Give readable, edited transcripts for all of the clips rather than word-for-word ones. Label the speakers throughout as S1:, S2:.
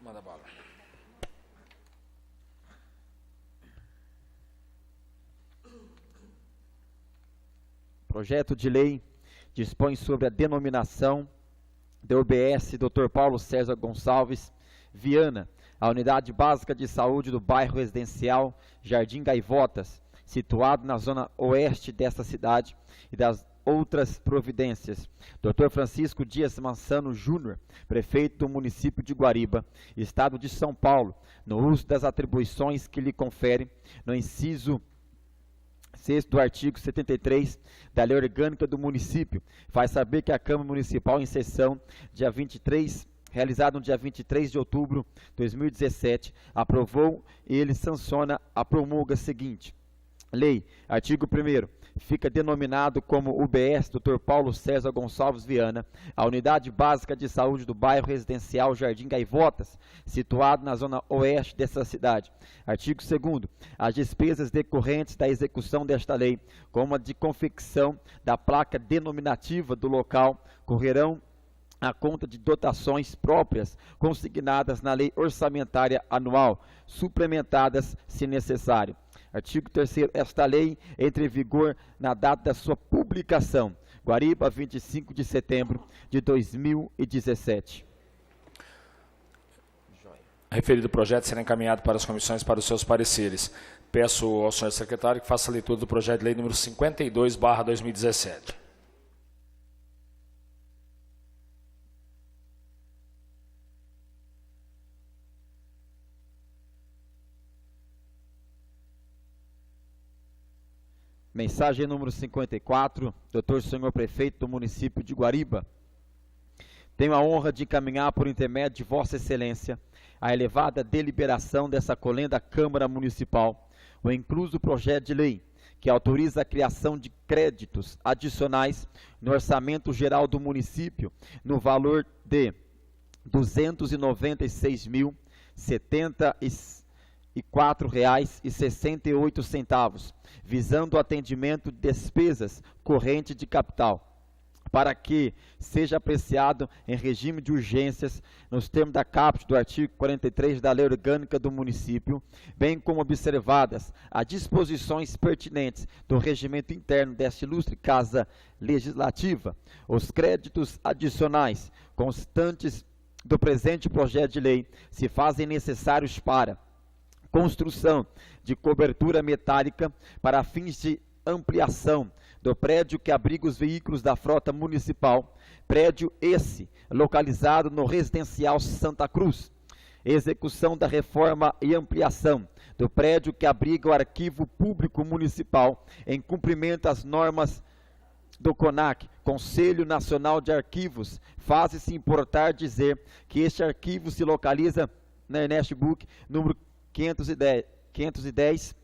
S1: Manda bala.
S2: Projeto de lei dispõe sobre a denominação da UBS Dr. Paulo César Gonçalves Viana, a unidade básica de saúde do bairro residencial Jardim Gaivotas, situado na zona oeste desta cidade, e das outras providências. Dr. Francisco Dias Mansano Júnior, prefeito do município de Guariba, estado de São Paulo, no uso das atribuições que lhe confere no inciso 6º do artigo 73 da Lei Orgânica do Município, faz saber que a Câmara Municipal, em sessão realizada no dia 23 de outubro de 2017, aprovou e ele sanciona a promulga seguinte. Lei, artigo 1º, fica denominado como UBS Dr. Paulo César Gonçalves Viana, a unidade básica de saúde do bairro residencial Jardim Gaivotas, situado na zona oeste dessa cidade. Artigo 2º, as despesas decorrentes da execução desta lei, como a de confecção da placa denominativa do local, correrão à conta de dotações próprias consignadas na Lei Orçamentária Anual, suplementadas se necessário. Artigo 3º, esta lei entra em vigor na data da sua publicação. Guariba, 25 de setembro de 2017.
S1: Referido projeto será encaminhado para as comissões para os seus pareceres. Peço ao senhor secretário que faça a leitura do projeto de lei número 52/2017.
S2: Mensagem número 54, doutor senhor prefeito do município de Guariba. Tenho a honra de encaminhar por intermédio de Vossa Excelência a elevada deliberação dessa colenda Câmara Municipal, o incluso projeto de lei que autoriza a criação de créditos adicionais no orçamento geral do município no valor de R$ 296.074,68, visando o atendimento de despesas correntes de capital, para que seja apreciado em regime de urgências, nos termos da caput do artigo 43 da Lei Orgânica do Município, bem como observadas as disposições pertinentes do regimento interno desta ilustre Casa Legislativa. Os créditos adicionais constantes do presente projeto de lei se fazem necessários para construção de cobertura metálica para fins de ampliação do prédio que abriga os veículos da frota municipal, prédio esse localizado no residencial Santa Cruz. Execução da reforma e ampliação do prédio que abriga o arquivo público municipal, em cumprimento às normas do CONAC, Conselho Nacional de Arquivos. Faz-se importar dizer que este arquivo se localiza na Ernest Book número 510,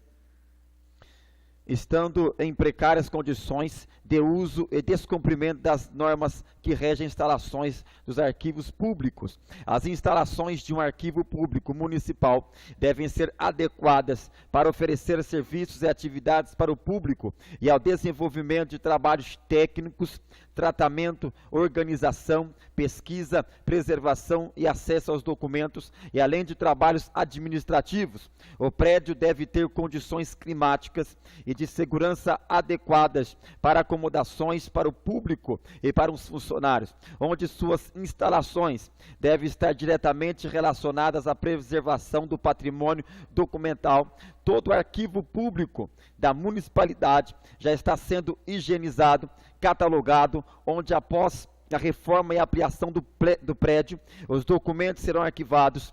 S2: estando em precárias condições de uso e descumprimento das normas que regem instalações dos arquivos públicos. As instalações de um arquivo público municipal devem ser adequadas para oferecer serviços e atividades para o público e ao desenvolvimento de trabalhos técnicos, tratamento, organização, pesquisa, preservação e acesso aos documentos, e além de trabalhos administrativos. O prédio deve ter condições climáticas e de segurança adequadas para acomodações para o público e para os funcionários, onde suas instalações devem estar diretamente relacionadas à preservação do patrimônio documental. Todo arquivo público da municipalidade já está sendo higienizado, catalogado, onde após a reforma e a ampliação do prédio, os documentos serão arquivados,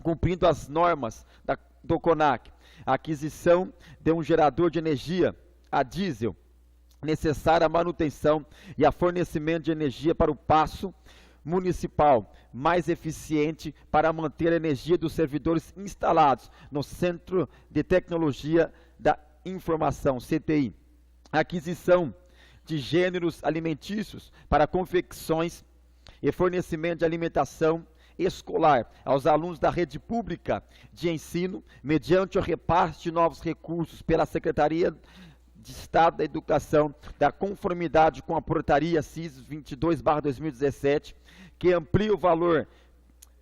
S2: cumprindo as normas do CONAC. A aquisição de um gerador de energia a diesel, necessária à manutenção e a fornecimento de energia para o paço municipal, mais eficiente para manter a energia dos servidores instalados no Centro de Tecnologia da Informação, CTI. Aquisição de gêneros alimentícios para confecções e fornecimento de alimentação escolar aos alunos da rede pública de ensino, mediante o repasse de novos recursos pela Secretaria de Estado da Educação, da conformidade com a portaria CIS 22/2017, que amplia o valor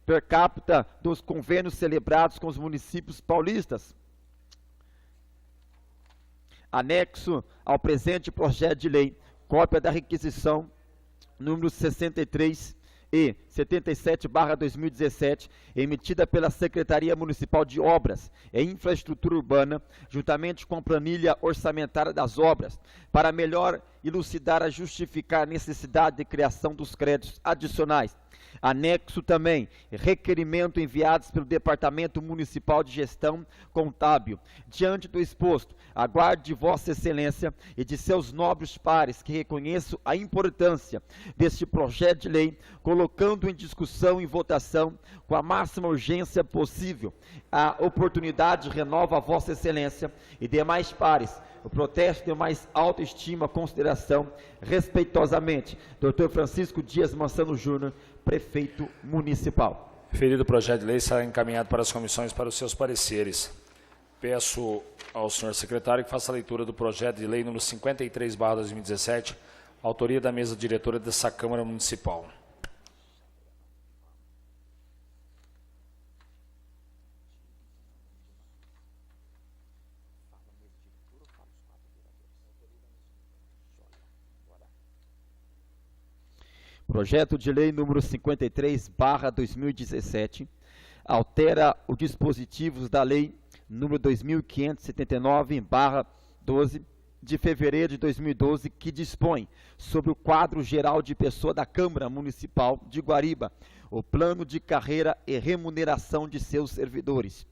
S2: per capita dos convênios celebrados com os municípios paulistas. Anexo ao presente projeto de lei, cópia da requisição número 63 e 77/2017, emitida pela Secretaria Municipal de Obras e Infraestrutura Urbana, juntamente com a planilha orçamentária das obras, para melhor elucidar a justificar a necessidade de criação dos créditos adicionais. Anexo também requerimento enviados pelo Departamento Municipal de Gestão Contábil. Diante do exposto, aguardo de Vossa Excelência e de seus nobres pares que reconheço a importância deste projeto de lei, colocando em discussão e votação com a máxima urgência possível. A oportunidade renova a Vossa Excelência e demais pares o protesto de mais alta estima, consideração, respeitosamente, Dr. Francisco Dias Mansano Júnior, Prefeito Municipal.
S1: Referido projeto de lei será encaminhado para as comissões para os seus pareceres. Peço ao senhor secretário que faça a leitura do projeto de lei número 53/2017, autoria da mesa diretora dessa Câmara Municipal.
S2: Projeto de lei número 53/2017 altera os dispositivos da lei número 2579/12 de fevereiro de 2012, que dispõe sobre o quadro geral de pessoa da Câmara Municipal de Guariba, o plano de carreira e remuneração de seus servidores.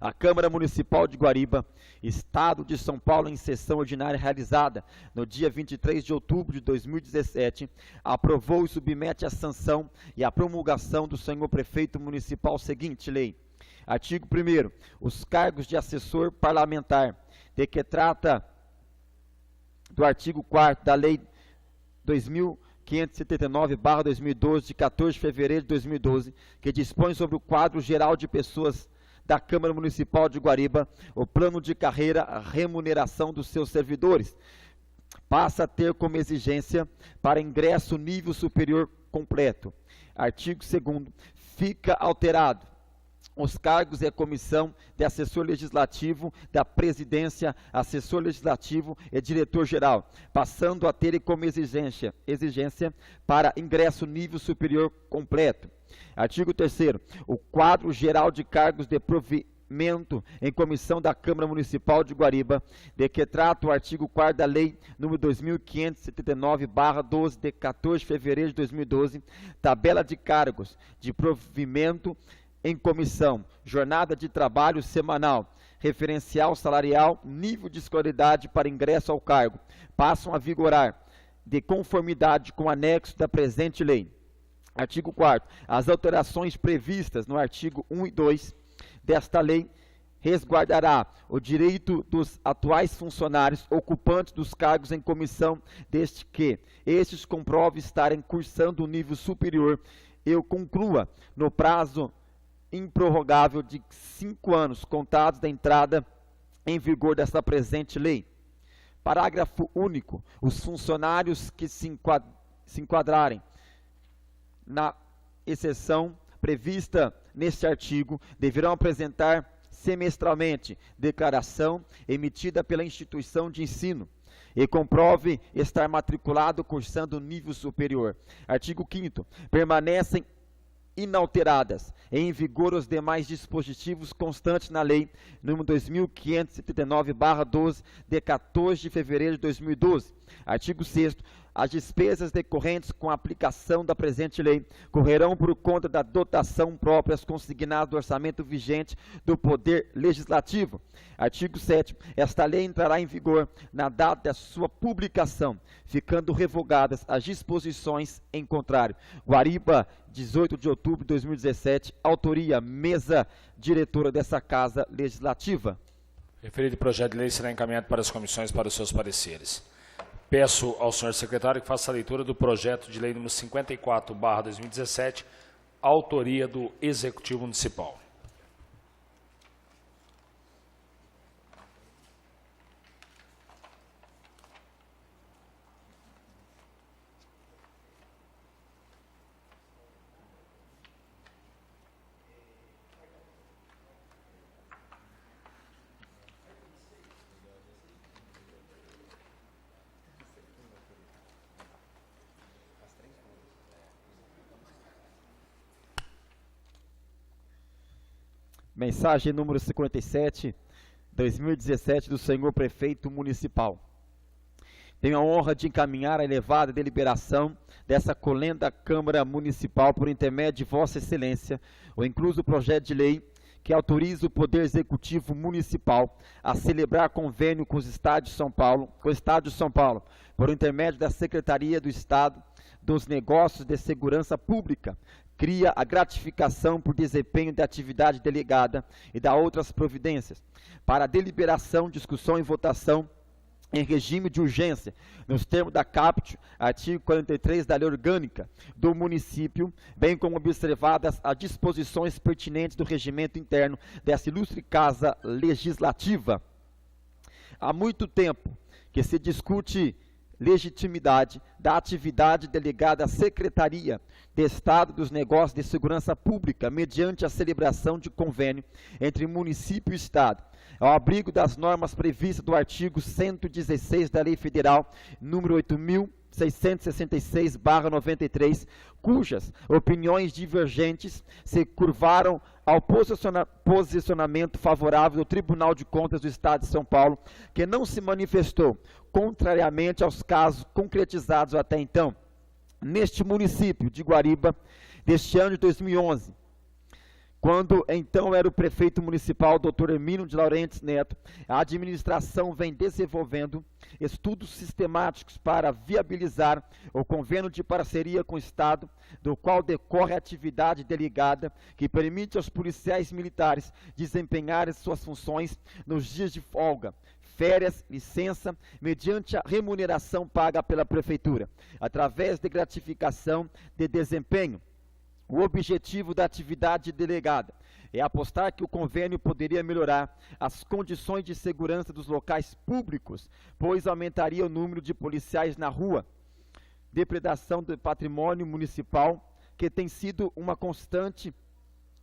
S2: A Câmara Municipal de Guariba, Estado de São Paulo, em sessão ordinária realizada no dia 23 de outubro de 2017, aprovou e submete à sanção e à promulgação do senhor Prefeito Municipal seguinte lei. Artigo 1º. Os cargos de assessor parlamentar, de que trata do artigo 4º da Lei 2579/2012, de 14 de fevereiro de 2012, que dispõe sobre o quadro geral de pessoas da Câmara Municipal de Guariba, o plano de carreira, a remuneração dos seus servidores, passa a ter como exigência para ingresso nível superior completo. Artigo 2º. Fica alterado os cargos e a comissão de assessor legislativo da presidência, assessor legislativo e diretor-geral, passando a ter como exigência para ingresso nível superior completo. Artigo 3º. O quadro geral de cargos de provimento em comissão da Câmara Municipal de Guariba, de que trata o artigo 4º da Lei nº 2579/12, de 14 de fevereiro de 2012, tabela de cargos de provimento em comissão, jornada de trabalho semanal, referencial salarial, nível de escolaridade para ingresso ao cargo, passam a vigorar de conformidade com o anexo da presente lei. Artigo 4º. As alterações previstas no artigo 1 e 2 desta lei resguardará o direito dos atuais funcionários ocupantes dos cargos em comissão, desde que estes comprovem estarem cursando o nível superior e o conclua no prazo improrrogável de 5 anos, contados da entrada em vigor desta presente lei. Parágrafo único. Os funcionários que se enquadrarem na exceção prevista neste artigo deverão apresentar semestralmente declaração emitida pela instituição de ensino e comprove estar matriculado cursando nível superior. Artigo 5º. Permanecem inalteradas e em vigor os demais dispositivos constantes na Lei nº 2579/12, de 14 de fevereiro de 2012. Artigo 6º. As despesas decorrentes com a aplicação da presente lei correrão por conta da dotação próprias consignadas do orçamento vigente do Poder Legislativo. Artigo 7º. Esta lei entrará em vigor na data da sua publicação, ficando revogadas as disposições em contrário. Guariba, 18 de outubro de 2017, autoria mesa diretora dessa Casa Legislativa.
S1: Referido projeto de lei será encaminhado para as comissões para os seus pareceres. Peço ao senhor secretário que faça a leitura do projeto de lei número 54/2017, autoria do Executivo Municipal.
S2: Mensagem número 57, 2017, do senhor prefeito municipal. Tenho a honra de encaminhar a elevada deliberação dessa colenda Câmara Municipal por intermédio de Vossa Excelência, o incluso projeto de lei que autoriza o Poder Executivo Municipal a celebrar convênio com o Estado de São Paulo, por intermédio da Secretaria do Estado dos Negócios de Segurança Pública, cria a gratificação por desempenho de atividade delegada e dá outras providências. Para deliberação, discussão e votação em regime de urgência, nos termos da caput, artigo 43 da Lei Orgânica do município, bem como observadas as disposições pertinentes do regimento interno dessa ilustre Casa Legislativa. Há muito tempo que se discute legitimidade da atividade delegada à Secretaria de Estado dos Negócios de Segurança Pública, mediante a celebração de convênio entre município e Estado, ao abrigo das normas previstas do artigo 116 da Lei Federal número 8.666/93, cujas opiniões divergentes se curvaram ao posicionamento favorável do Tribunal de Contas do Estado de São Paulo, que não se manifestou contrariamente aos casos concretizados até então. Neste município de Guariba, deste ano de 2011, quando então era o prefeito municipal, Dr. Hermínio de Laurentiis Neto, a administração vem desenvolvendo estudos sistemáticos para viabilizar o convênio de parceria com o Estado, do qual decorre a atividade delegada, que permite aos policiais militares desempenharem suas funções nos dias de folga, férias, licença, mediante a remuneração paga pela Prefeitura, através de gratificação de desempenho. O objetivo da atividade delegada é apostar que o convênio poderia melhorar as condições de segurança dos locais públicos, pois aumentaria o número de policiais na rua, depredação do patrimônio municipal, que tem sido uma constante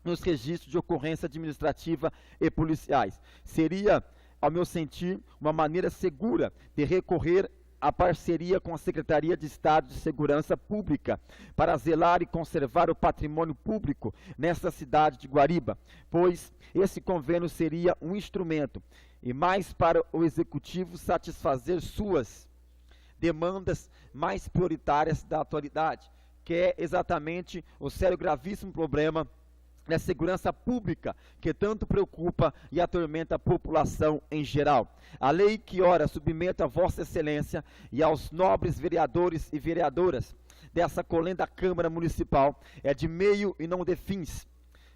S2: nos registros de ocorrência administrativa e policiais. Seria, ao meu sentir, uma maneira segura de recorrer a parceria com a Secretaria de Estado de Segurança Pública para zelar e conservar o patrimônio público nesta cidade de Guariba, pois esse convênio seria um instrumento e mais para o Executivo satisfazer suas demandas mais prioritárias da atualidade, que é exatamente o sério gravíssimo problema da segurança pública, que tanto preocupa e atormenta a população em geral. A lei que ora submete a Vossa Excelência e aos nobres vereadores e vereadoras dessa colenda Câmara Municipal é de meio e não de fins,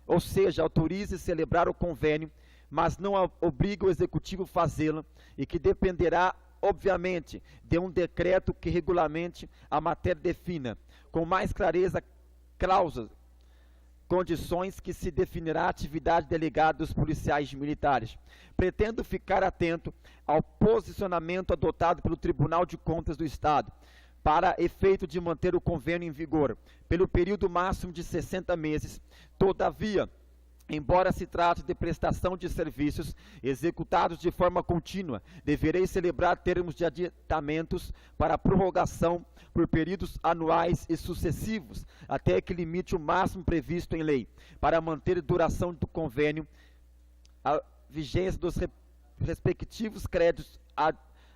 S2: ou seja, autorize celebrar o convênio, mas não obriga o Executivo a fazê-lo, e que dependerá, obviamente, de um decreto que regulamente a matéria defina, com mais clareza, cláusulas, condições que se definirá a atividade delegada dos policiais militares. Pretendo ficar atento ao posicionamento adotado pelo Tribunal de Contas do Estado, para efeito de manter o convênio em vigor pelo período máximo de 60 meses. Todavia, embora se trate de prestação de serviços executados de forma contínua, deverei celebrar termos de aditamentos para prorrogação por períodos anuais e sucessivos, até que limite o máximo previsto em lei, para manter a duração do convênio, a vigência dos respectivos créditos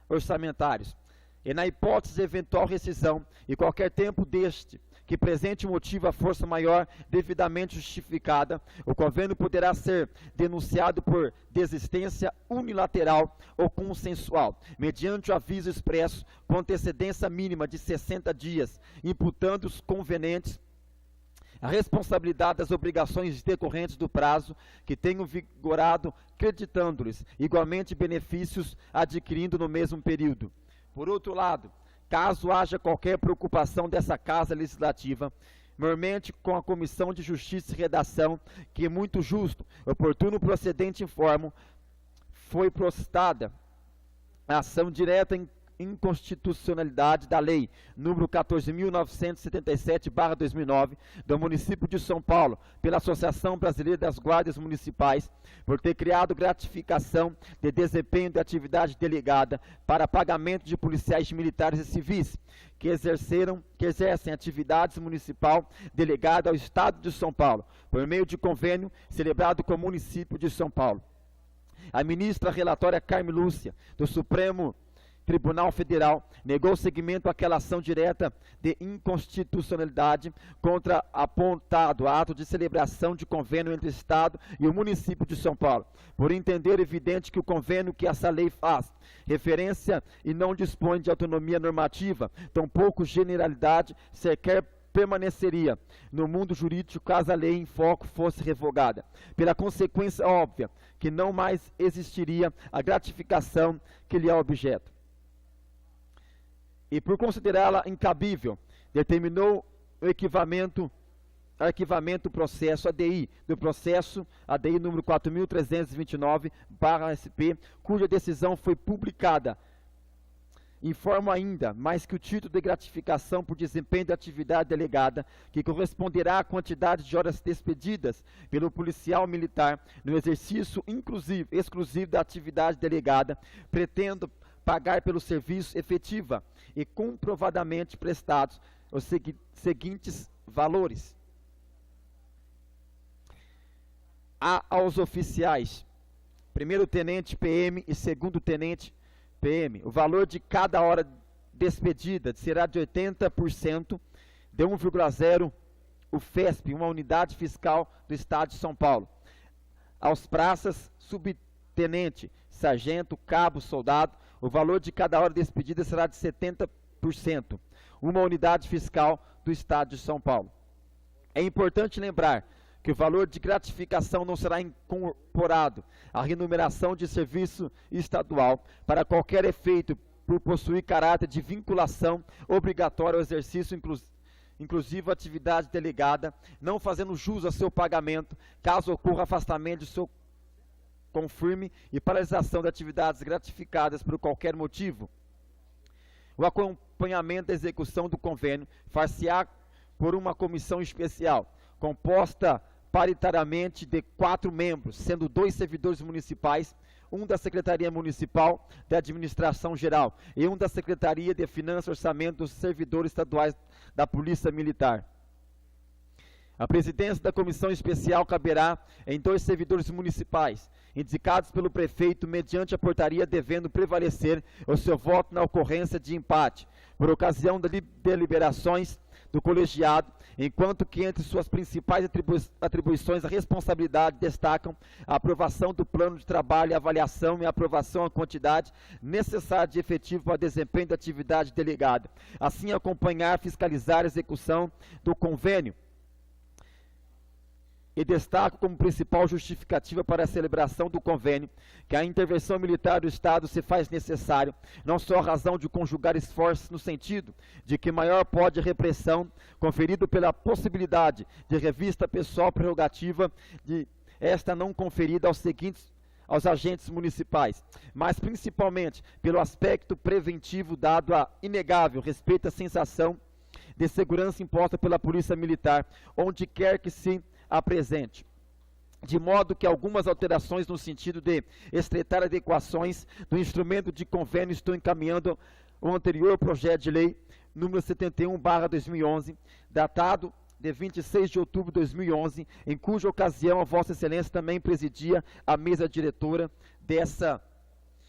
S2: orçamentários. E na hipótese de eventual rescisão, e qualquer tempo deste, que presente motivo a força maior devidamente justificada, o convênio poderá ser denunciado por desistência unilateral ou consensual, mediante o aviso expresso com antecedência mínima de 60 dias, imputando os convenientes a responsabilidade das obrigações decorrentes do prazo que tenham vigorado, creditando-lhes igualmente benefícios adquirindo no mesmo período. Por outro lado, caso haja qualquer preocupação dessa Casa Legislativa, mermente com a Comissão de Justiça e Redação, que é muito justo, oportuno, procedente informo, foi prostada a ação direta inconstitucionalidade da Lei número 14.977/2009 do município de São Paulo, pela Associação Brasileira das Guardas Municipais, por ter criado gratificação de desempenho de atividade delegada para pagamento de policiais militares e civis que exercem atividades municipal delegada ao Estado de São Paulo, por meio de convênio celebrado com o município de São Paulo. A ministra relatória Carme Lúcia, do Supremo Tribunal Federal, negou seguimento àquela ação direta de inconstitucionalidade contra apontado ato de celebração de convênio entre o Estado e o município de São Paulo, por entender evidente que o convênio que essa lei faz referência e não dispõe de autonomia normativa, tampouco generalidade, sequer permaneceria no mundo jurídico caso a lei em foco fosse revogada, pela consequência óbvia que não mais existiria a gratificação que lhe é objeto. E por considerá-la incabível, determinou o arquivamento processo ADI, do processo ADI número 4.329/SP, cuja decisão foi publicada. Informo ainda, mais que o título de gratificação por desempenho da atividade delegada, que corresponderá à quantidade de horas despedidas pelo policial militar no exercício exclusivo da atividade delegada, pretendo pagar pelo serviço efetiva e comprovadamente prestados os seguintes valores. Aos oficiais, primeiro-tenente PM e segundo-tenente PM, o valor de cada hora despedida será de 80% de 1,0 UFESP, uma unidade fiscal do Estado de São Paulo. Aos praças, subtenente, sargento, cabo, soldado, o valor de cada hora despedida será de 70%, uma unidade fiscal do Estado de São Paulo. É importante lembrar que o valor de gratificação não será incorporado à remuneração de serviço estadual para qualquer efeito por possuir caráter de vinculação obrigatória ao exercício inclusive a atividade delegada, não fazendo jus a seu pagamento, caso ocorra afastamento de seu confirme e paralisação de atividades gratificadas por qualquer motivo. O acompanhamento da execução do convênio far-se-á por uma comissão especial, composta paritariamente de 4 membros, sendo 2 servidores municipais, um da Secretaria Municipal de Administração Geral e um da Secretaria de Finanças e Orçamento dos servidores estaduais da Polícia Militar. A presidência da comissão especial caberá em 2 servidores municipais, indicados pelo prefeito mediante a portaria devendo prevalecer o seu voto na ocorrência de empate, por ocasião das deliberações do colegiado, enquanto que entre suas principais atribuições a responsabilidade destacam a aprovação do plano de trabalho, a avaliação e a aprovação da quantidade necessária de efetivo para desempenho da atividade delegada, assim acompanhar, fiscalizar a execução do convênio. E destaco como principal justificativa para a celebração do convênio que a intervenção militar do Estado se faz necessário, não só a razão de conjugar esforços no sentido de que maior pode a repressão conferido pela possibilidade de revista pessoal prerrogativa de esta não conferida aos agentes municipais, mas principalmente pelo aspecto preventivo dado a inegável respeito à sensação de segurança imposta pela Polícia Militar, onde quer que se apresente, de modo que algumas alterações no sentido de estreitar adequações do instrumento de convênio estão encaminhando o anterior projeto de lei número 71/2011, datado de 26 de outubro de 2011, em cuja ocasião a Vossa Excelência também presidia a mesa diretora dessa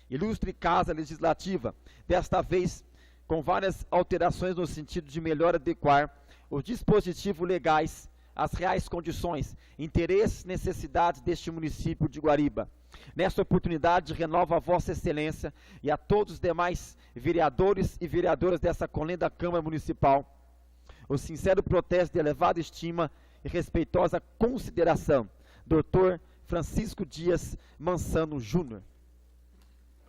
S2: ilustre Casa Legislativa, desta vez com várias alterações no sentido de melhor adequar os dispositivos legais às reais condições, interesses e necessidades deste município de Guariba. Nesta oportunidade, renovo a Vossa Excelência e a todos os demais vereadores e vereadoras dessa colenda Câmara Municipal o sincero protesto de elevada estima e respeitosa consideração. Dr. Francisco Dias Mansano Júnior.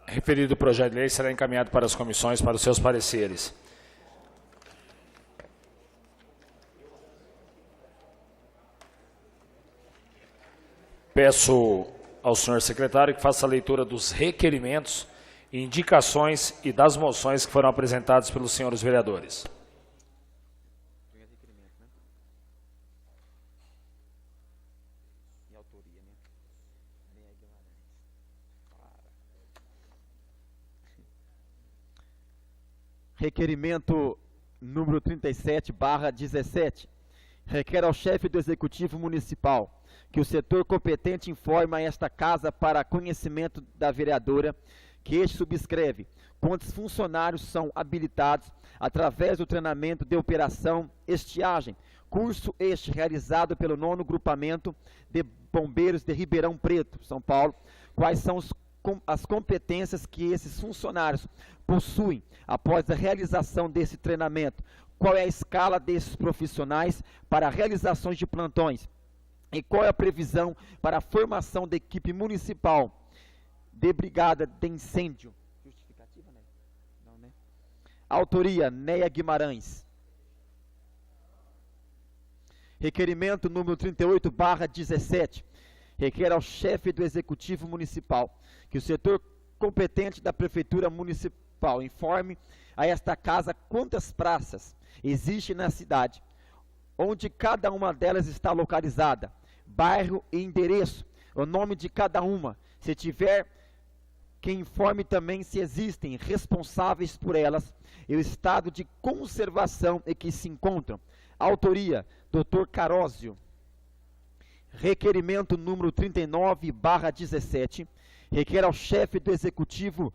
S1: Referido projeto de lei será encaminhado para as comissões para os seus pareceres. Peço ao senhor secretário que faça a leitura dos requerimentos indicações e das moções que foram apresentadas pelos senhores vereadores.
S2: Requerimento número 37/17. Requer ao chefe do Executivo Municipal que o setor competente informe a esta Casa para conhecimento da vereadora que este subscreve quantos funcionários são habilitados através do treinamento de operação estiagem, curso este realizado pelo 9º Grupamento de Bombeiros de Ribeirão Preto, São Paulo, quais são as competências que esses funcionários possuem após a realização desse treinamento, qual é a escala desses profissionais para realizações de plantões e qual é a previsão para a formação da equipe municipal de brigada de incêndio. Justificativa, né? Não, né? Autoria, Neia Guimarães. Requerimento número 38/17. Requer ao chefe do Executivo Municipal que o setor competente da Prefeitura Municipal informe a esta Casa quantas praças existem na cidade, onde cada uma delas está localizada, bairro e endereço, o nome de cada uma, se tiver, que informe também se existem responsáveis por elas e o estado de conservação em que se encontram. Autoria, Dr. Carósio. Requerimento número 39/17. Requer ao chefe do Executivo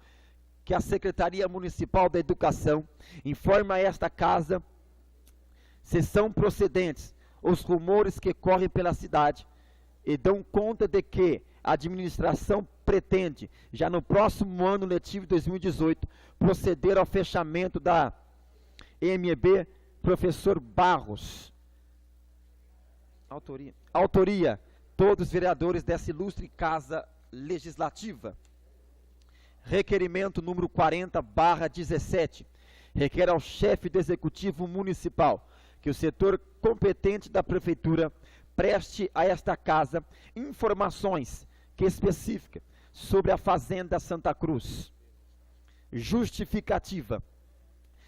S2: que a Secretaria Municipal da Educação informe a esta Casa se são procedentes os rumores que correm pela cidade e dão conta de que a administração pretende, já no próximo ano letivo 2018, proceder ao fechamento da EMB Professor Barros. Autoria, todos os vereadores dessa ilustre Casa Legislativa. Requerimento número 40/17. Requer ao chefe do Executivo Municipal que o setor competente da Prefeitura preste a esta Casa informações que especificam sobre a Fazenda Santa Cruz. Justificativa.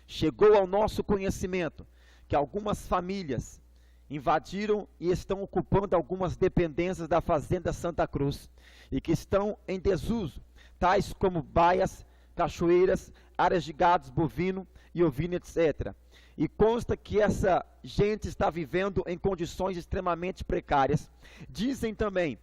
S2: Chegou ao nosso conhecimento que algumas famílias invadiram e estão ocupando algumas dependências da Fazenda Santa Cruz e que estão em desuso, tais como baias, cachoeiras, áreas de gados bovino e ovino, etc. E consta que essa gente está vivendo em condições extremamente precárias. Dizem também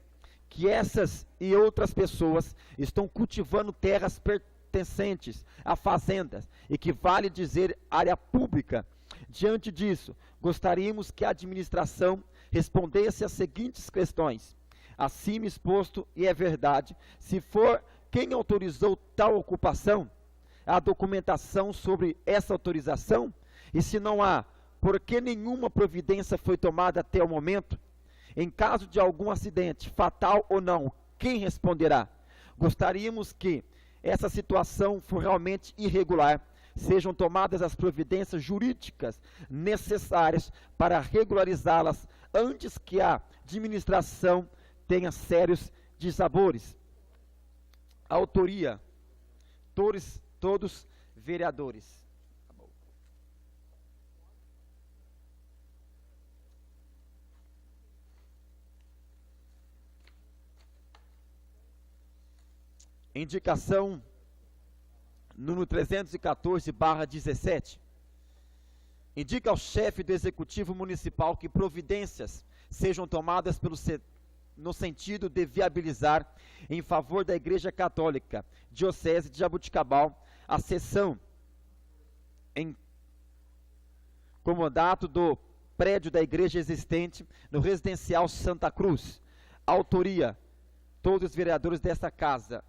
S2: que essas e outras pessoas estão cultivando terras pertencentes a fazendas e que vale dizer área pública. Diante disso, gostaríamos que a administração respondesse às seguintes questões. Acima exposto, e é verdade, se for quem autorizou tal ocupação, a documentação sobre essa autorização, e se não há, por que nenhuma providência foi tomada até o momento? Em caso de algum acidente, fatal ou não, quem responderá? Gostaríamos que essa situação for realmente irregular, sejam tomadas as providências jurídicas necessárias para regularizá-las antes que a administração tenha sérios dissabores. Autoria, todos vereadores. Indicação número 314/17. Indica ao chefe do Executivo Municipal que providências sejam tomadas no sentido de viabilizar, em favor da Igreja Católica, Diocese de Jaboticabal, a cessão em comodato do prédio da igreja existente no Residencial Santa Cruz. Autoria, todos os vereadores desta Casa.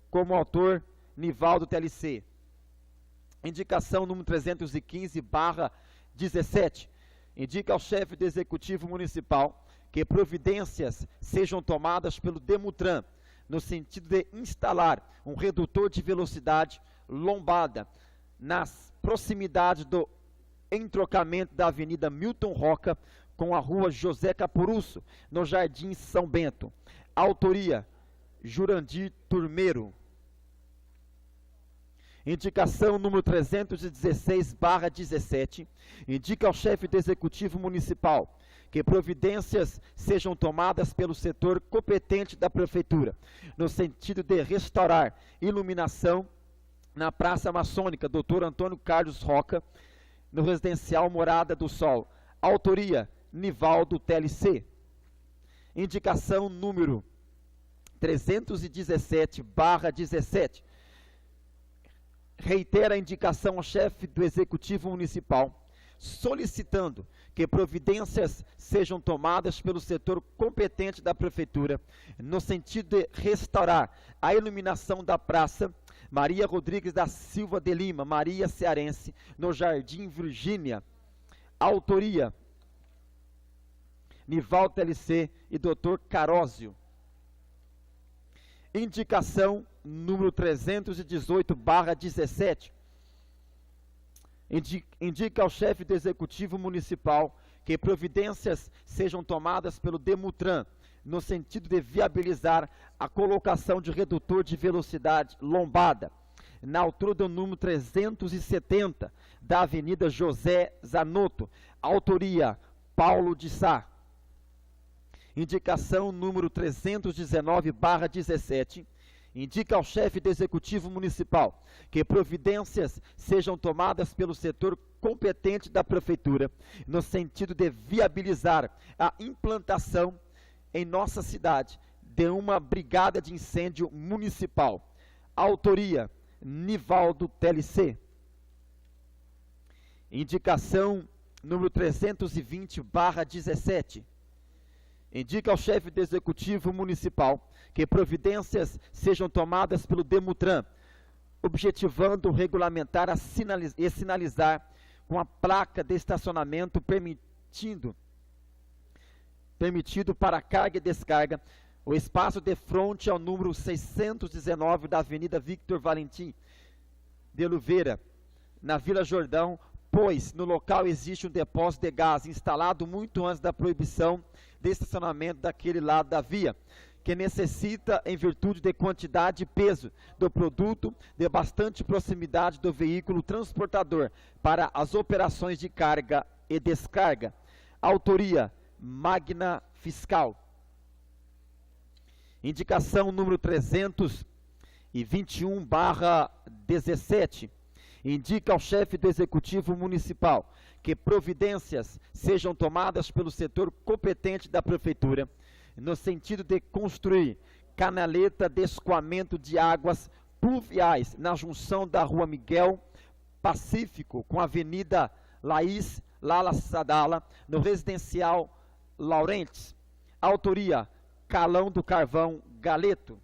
S2: Como autor, Nivaldo TLC. Indicação número 315/17. Indica ao chefe do Executivo Municipal que providências sejam tomadas pelo Demutran, no sentido de instalar um redutor de velocidade lombada nas proximidades do entrocamento da Avenida Milton Roca com a Rua José Caporusso, no Jardim São Bento. Autoria, Jurandir Turmeiro. Indicação número 316/17, indica ao chefe do Executivo Municipal que providências sejam tomadas pelo setor competente da Prefeitura, no sentido de restaurar iluminação na Praça Maçônica Dr. Antônio Carlos Roca, no residencial Morada do Sol. Autoria, Nivaldo TLC. Indicação número 317/17, reitera a indicação ao chefe do Executivo Municipal, solicitando que providências sejam tomadas pelo setor competente da Prefeitura, no sentido de restaurar a iluminação da Praça Maria Rodrigues da Silva de Lima, Maria Cearense, no Jardim Virgínia. Autoria, Nivaldo TLC e Dr. Carósio. Indicação número 318/17, indica ao chefe do Executivo Municipal que providências sejam tomadas pelo Demutran, no sentido de viabilizar a colocação de redutor de velocidade lombada, na altura do número 370 da Avenida José Zanotto. Autoria, Paulo de Sá. Indicação número 319/17, indica ao chefe do Executivo Municipal que providências sejam tomadas pelo setor competente da Prefeitura, no sentido de viabilizar a implantação em nossa cidade de uma brigada de incêndio municipal. Autoria, Nivaldo TLC. Indicação número 320/17, indica ao chefe do Executivo Municipal que providências sejam tomadas pelo Demutran, objetivando regulamentar e sinalizar com a placa de estacionamento permitido para carga e descarga o espaço de frente ao número 619 da Avenida Victor Valentim de Oliveira, na Vila Jordão, pois no local existe um depósito de gás instalado muito antes da proibição de estacionamento daquele lado da via, que necessita, em virtude de quantidade e peso do produto, de bastante proximidade do veículo transportador para as operações de carga e descarga. Autoria, Magna Fiscal. Indicação número 321/17, indica ao chefe do Executivo Municipal que providências sejam tomadas pelo setor competente da Prefeitura, no sentido de construir canaleta de escoamento de águas pluviais na junção da Rua Miguel Pacífico com a Avenida Laís Lala Sadala, no residencial Laurentes. Autoria, Calão do Carvão Galeto.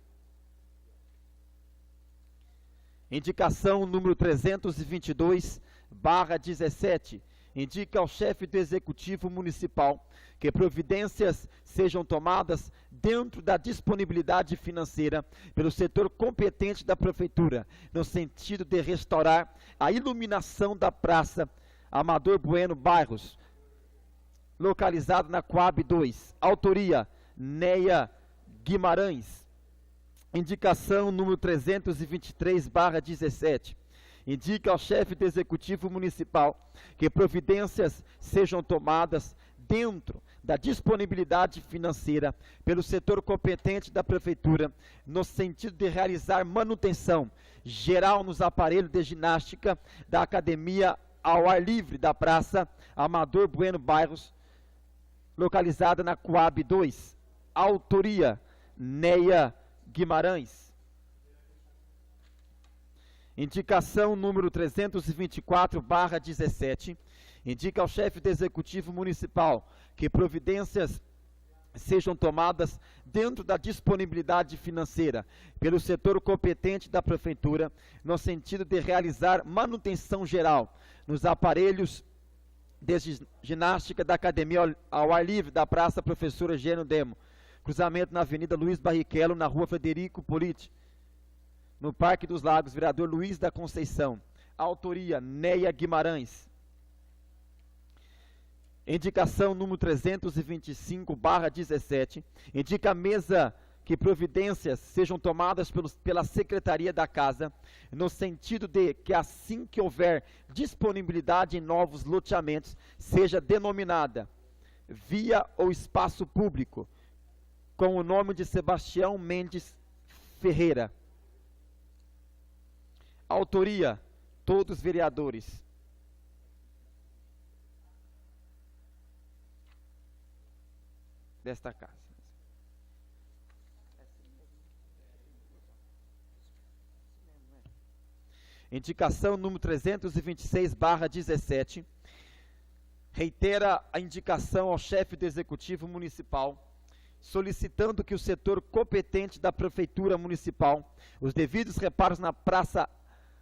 S2: Indicação número 322/17, indica ao chefe do Executivo Municipal que providências sejam tomadas dentro da disponibilidade financeira pelo setor competente da Prefeitura, no sentido de restaurar a iluminação da Praça Amador Bueno Bairros, localizado na Coab 2. Autoria, Neia Guimarães. Indicação número 323/17, indica ao chefe do Executivo Municipal que providências sejam tomadas dentro da disponibilidade financeira pelo setor competente da Prefeitura, no sentido de realizar manutenção geral nos aparelhos de ginástica da Academia ao Ar Livre da Praça Amador Bueno Bairros, localizada na Coab 2. Autoria, Neia Guimarães. Indicação número 324/17, indica ao chefe do Executivo Municipal que providências sejam tomadas dentro da disponibilidade financeira pelo setor competente da Prefeitura, no sentido de realizar manutenção geral nos aparelhos de ginástica da Academia ao Ar Livre da Praça Professor Eugênio Demo, cruzamento na Avenida Luiz Barrichello, na Rua Frederico Politi, no Parque dos Lagos, vereador Luiz da Conceição. Autoria, Neia Guimarães. Indicação número 325/17, indica a mesa que providências sejam tomadas pela Secretaria da Casa, no sentido de que, assim que houver disponibilidade em novos loteamentos, seja denominada via ou espaço público, com o nome de Sebastião Mendes Ferreira. Autoria: todos vereadores. Desta casa. Indicação número 326/17. Reitera a indicação ao chefe do Executivo Municipal, solicitando que o setor competente da Prefeitura Municipal, os devidos reparos na Praça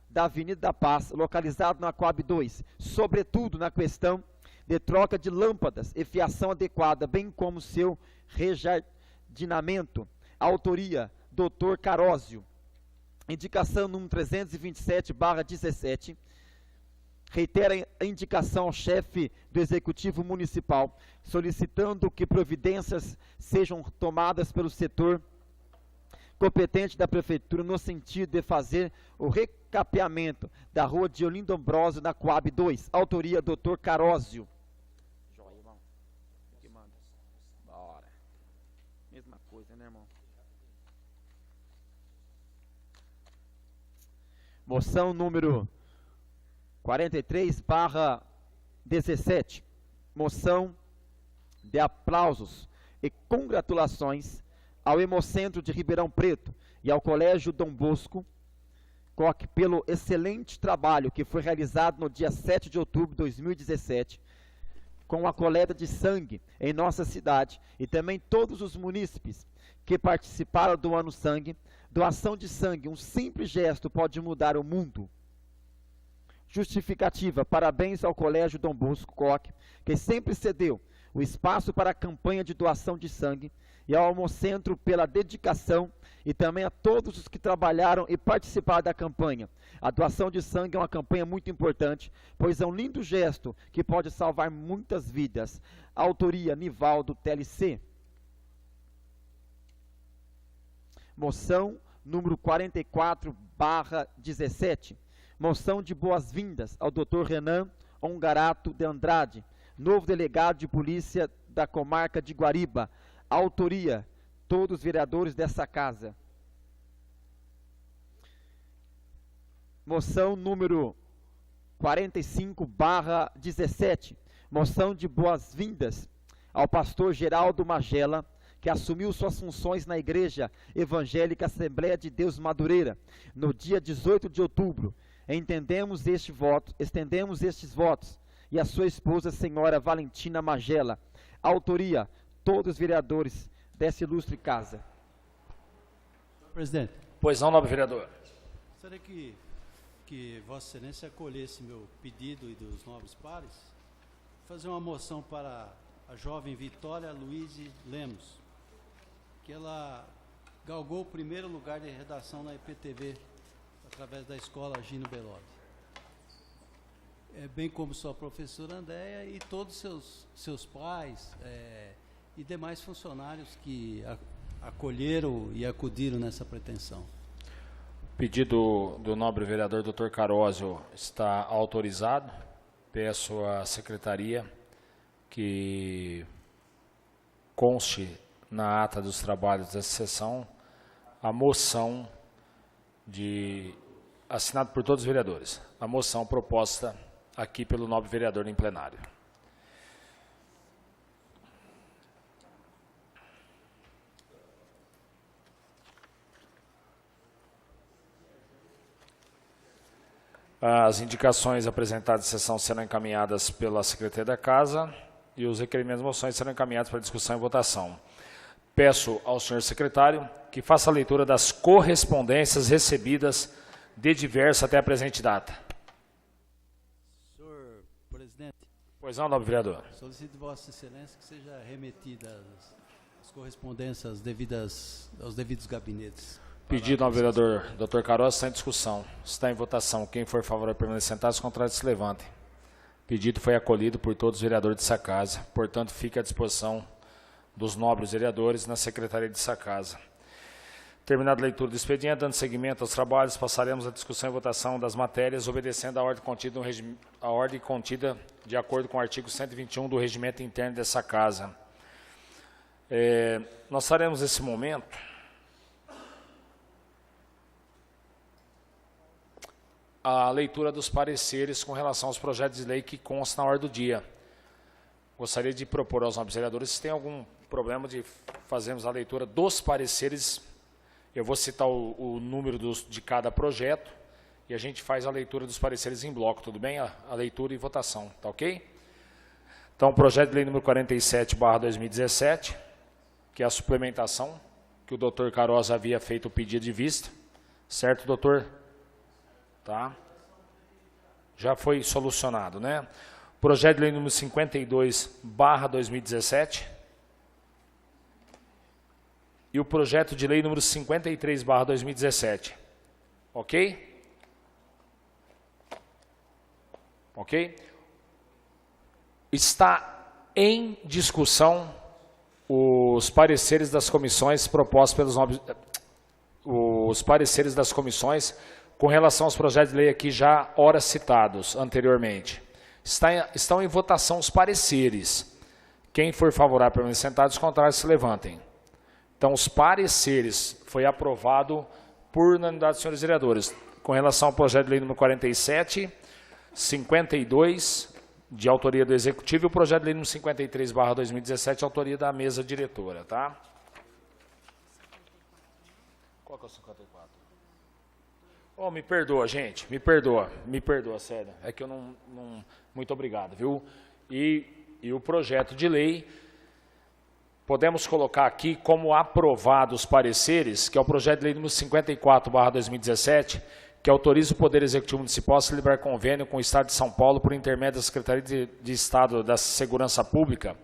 S2: da Avenida da Paz, localizado na Coab 2, sobretudo na questão de troca de lâmpadas e fiação adequada, bem como seu rejardinamento. Autoria: Dr. Carósio. Indicação número 327/17. Reitera a indicação ao chefe do Executivo Municipal, solicitando que providências sejam tomadas pelo setor competente da Prefeitura no sentido de fazer o recapeamento da rua de Olindo Ambrosio na Coab 2. Autoria: Dr. Carósio. Joia, irmão. Que manda? Bora. Mesma coisa, né, irmão? Moção número 43/17. Moção de aplausos e congratulações ao Hemocentro de Ribeirão Preto e ao Colégio Dom Bosco Coque pelo excelente trabalho que foi realizado no dia 7 de outubro de 2017 com a coleta de sangue em nossa cidade, e também todos os munícipes que participaram do Ano Sangue. Doação de sangue, um simples gesto pode mudar o mundo. Justificativa: parabéns ao Colégio Dom Bosco Coque, que sempre cedeu o espaço para a campanha de doação de sangue, e ao Hemocentro pela dedicação, e também a todos os que trabalharam e participaram da campanha. A doação de sangue é uma campanha muito importante, pois é um lindo gesto que pode salvar muitas vidas. Autoria: Nivaldo TLC. Moção número 44/17. Moção de boas-vindas ao Dr. Renan Ongarato de Andrade, novo delegado de polícia da comarca de Guariba. Autoria: todos os vereadores dessa casa. Moção número 45/17. Moção de boas-vindas ao pastor Geraldo Magela, que assumiu suas funções na Igreja Evangélica Assembleia de Deus Madureira, no dia 18 de outubro. Estendemos estes votos, e a sua esposa, senhora Valentina Magela. Autoria: todos os vereadores dessa ilustre casa.
S3: Presidente.
S1: Pois não, nobre vereador.
S3: Gostaria que Vossa Excelência acolhesse meu pedido e dos nobres pares, fazer uma moção para a jovem Vitória Luiz Lemos, que ela galgou o primeiro lugar de redação na EPTV, através da escola Gino Bellotti. Bem como sua professora Andréia e todos seus pais e demais funcionários que acolheram e acudiram nessa pretensão.
S1: O pedido do nobre vereador Dr. Carósio está autorizado. Peço à secretaria que conste na ata dos trabalhos dessa sessão a moção assinada por todos os vereadores, a moção proposta aqui pelo nobre vereador em plenário. As indicações apresentadas em sessão serão encaminhadas pela Secretaria da Casa e os requerimentos de moções serão encaminhados para discussão e votação. Peço ao senhor secretário que faça a leitura das correspondências recebidas de diversa até a presente data.
S3: Senhor presidente.
S1: Pois não, nobre vereador.
S3: Solicito de Vossa Excelência que seja remetida as correspondências aos devidos gabinetes.
S1: Pedido ao vereador Dr. Carósio está em discussão. Está em votação. Quem for favorável permanecer sentado, os contrários se levantem. Pedido foi acolhido por todos os vereadores dessa casa. Portanto, fica à disposição dos nobres vereadores na secretaria dessa casa. Terminada a leitura do expediente, dando seguimento aos trabalhos, passaremos à discussão e votação das matérias, obedecendo à ordem contida, de acordo com o artigo 121 do regimento interno dessa casa. Nós faremos esse momento a leitura dos pareceres com relação aos projetos de lei que constam na ordem do dia. Gostaria de propor aos nobres vereadores, se tem algum problema de fazermos a leitura dos pareceres. Eu vou citar o número de cada projeto e a gente faz a leitura dos pareceres em bloco, tudo bem? A leitura e votação, tá ok? Então, o projeto de lei número 47/2017, que é a suplementação, que o doutor Caroz havia feito o pedido de vista. Certo, doutor? Tá? Já foi solucionado, né? Projeto de lei número 52/2017. E o projeto de lei número 53/2017. Ok? Ok? Está em discussão os pareceres das comissões propostos pelos nobres... Os pareceres das comissões com relação aos projetos de lei aqui já ora citados anteriormente. Estão em votação os pareceres. Quem for favorável, permaneça sentado, os contrários se levantem. Então, os pareceres foi aprovado por unanimidade dos senhores vereadores. Com relação ao projeto de lei número 47, 52, de autoria do Executivo, e o projeto de lei número 53/2017, autoria da mesa diretora, tá? Qual que é o 54? Oh, me perdoa, gente, me perdoa, sério. É que eu não muito obrigado, viu? E o projeto de lei... Podemos colocar aqui como aprovado os pareceres, que é o projeto de lei número 54/2017, que autoriza o Poder Executivo Municipal a celebrar convênio com o Estado de São Paulo por intermédio da Secretaria de Estado da Segurança Pública,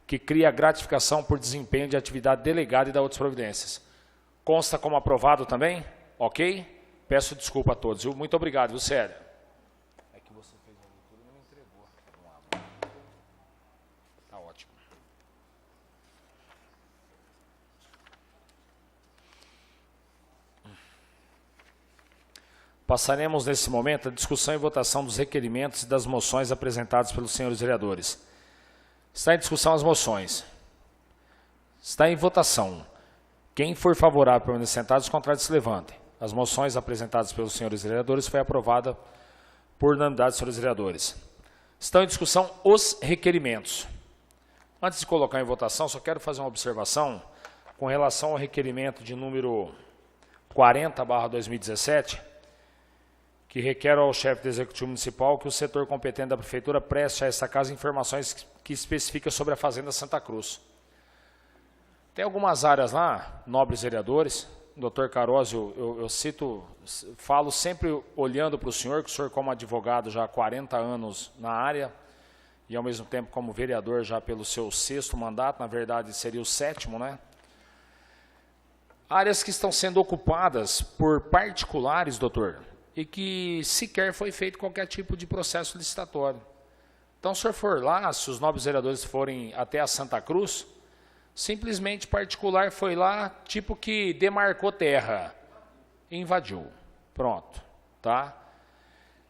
S1: que cria gratificação por desempenho de atividade delegada e da outras providências. Consta como aprovado também? Ok? Peço desculpa a todos, viu? Muito obrigado, viu, sério? É que você fez a leitura e não entregou. Tá ótimo. Passaremos nesse momento a discussão e votação dos requerimentos e das moções apresentadas pelos senhores vereadores. Está em discussão as moções. Está em votação. Quem for favorável, permaneça sentado, os contrários se levantem. As moções apresentadas pelos senhores vereadores foi aprovada por unanimidade dos senhores vereadores. Estão em discussão os requerimentos. Antes de colocar em votação, só quero fazer uma observação com relação ao requerimento de número 40/2017, que requer ao chefe do Executivo Municipal que o setor competente da Prefeitura preste a esta casa informações que especificam sobre a Fazenda Santa Cruz. Tem algumas áreas lá, nobres vereadores, doutor Caroz, falo sempre olhando para o senhor, que o senhor como advogado já há 40 anos na área, e ao mesmo tempo como vereador já pelo seu 6º mandato, na verdade seria o 7º, né? Áreas que estão sendo ocupadas por particulares, doutor, e que sequer foi feito qualquer tipo de processo licitatório. Então, se o senhor for lá, se os nobres vereadores forem até a Santa Cruz, simplesmente particular foi lá, tipo que demarcou terra, e invadiu. Pronto, tá?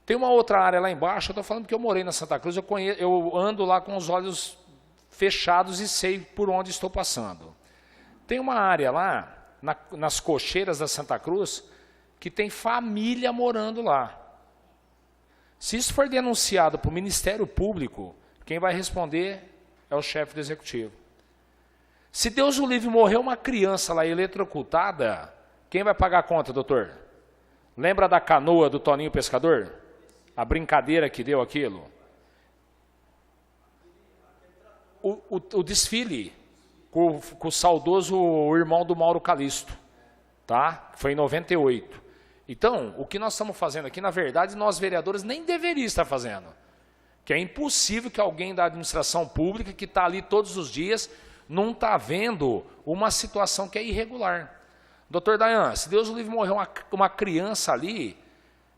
S1: Tem uma outra área lá embaixo, eu estou falando que eu morei na Santa Cruz, eu ando lá com os olhos fechados e sei por onde estou passando. Tem uma área lá, nas cocheiras da Santa Cruz, que tem família morando lá. Se isso for denunciado para o Ministério Público, quem vai responder é o chefe do Executivo. Se Deus o livre morreu uma criança lá eletrocutada, quem vai pagar a conta, doutor? Lembra da canoa do Toninho Pescador? A brincadeira que deu aquilo? O desfile com o saudoso irmão do Mauro Calisto, tá? Foi em 98. Então, o que nós estamos fazendo aqui, na verdade, nós vereadores nem deveríamos estar fazendo. Que é impossível que alguém da administração pública, que está ali todos os dias, não está vendo uma situação que é irregular. Doutor Dayan, se Deus o livre morreu uma criança ali,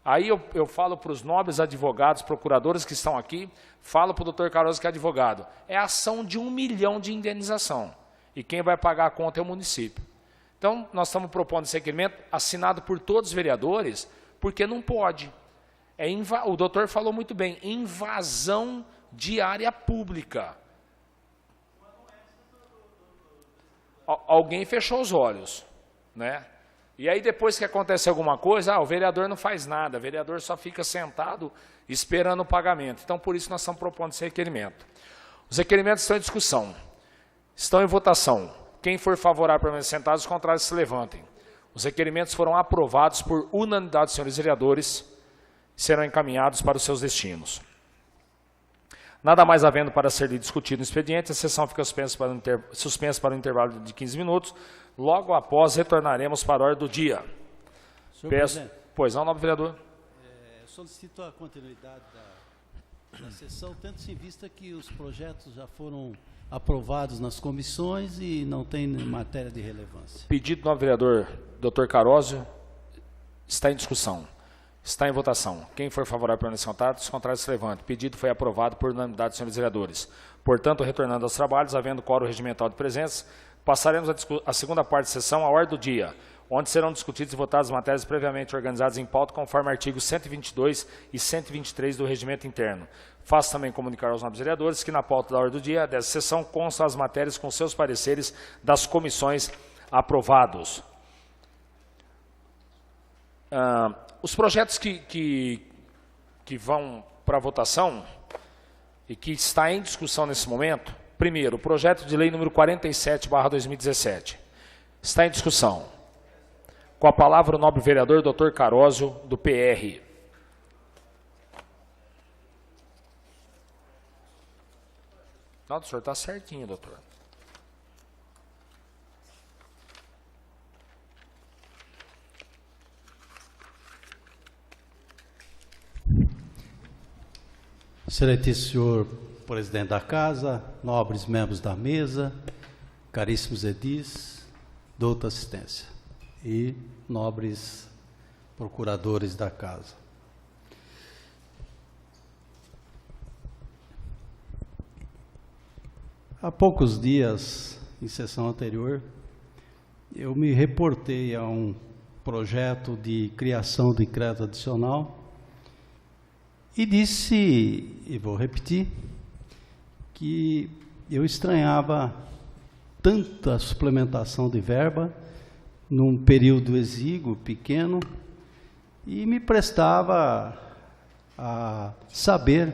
S1: aí eu falo para os nobres advogados, procuradores que estão aqui, falo para o doutor Caroz que é advogado, é ação de 1 milhão de indenização. E quem vai pagar a conta é o município. Então, nós estamos propondo esse requerimento assinado por todos os vereadores, porque não pode. O doutor falou muito bem, invasão de área pública. Alguém fechou os olhos, né? E aí depois que acontece alguma coisa, o vereador não faz nada, o vereador só fica sentado esperando o pagamento. Então, por isso nós estamos propondo esse requerimento. Os requerimentos estão em discussão, estão em votação. Quem for favorável, permanecer sentado, os contrários se levantem. Os requerimentos foram aprovados por unanimidade dos senhores vereadores e serão encaminhados para os seus destinos. Nada mais havendo para ser discutido no expediente, a sessão fica suspensa para um intervalo de 15 minutos. Logo após, retornaremos para a ordem do dia.
S3: Senhor presidente,
S1: Pois não, nobre vereador?
S3: solicito a continuidade da sessão, tendo-se em vista que os projetos já foram aprovados nas comissões e não tem matéria de relevância.
S1: Pedido do nobre vereador Dr. Carósio está em discussão. Está em votação. Quem for favorável permanecer sentado, os contrários se levantem. Pedido foi aprovado por unanimidade dos senhores vereadores. Portanto, retornando aos trabalhos, havendo quórum regimental de presença, passaremos a segunda parte da sessão, a ordem do dia, onde serão discutidas e votadas matérias previamente organizadas em pauta, conforme artigos 122 e 123 do Regimento Interno. Faço também comunicar aos nobres vereadores que na pauta da ordem do dia dessa sessão constam as matérias com seus pareceres das comissões aprovados. Os projetos que vão para a votação e que está em discussão nesse momento, primeiro, o projeto de lei número 47/2017. Está em discussão. Com a palavra o nobre vereador Dr. Carósio, do PR. Não, o senhor está certinho, doutor.
S3: Excelentíssimo senhor presidente da casa, nobres membros da mesa, caríssimos edis, douta assistência e nobres procuradores da casa. Há poucos dias, em sessão anterior, eu me reportei a um projeto de criação de crédito adicional e disse, e vou repetir, que eu estranhava tanta suplementação de verba num período exíguo, pequeno, e me prestava a saber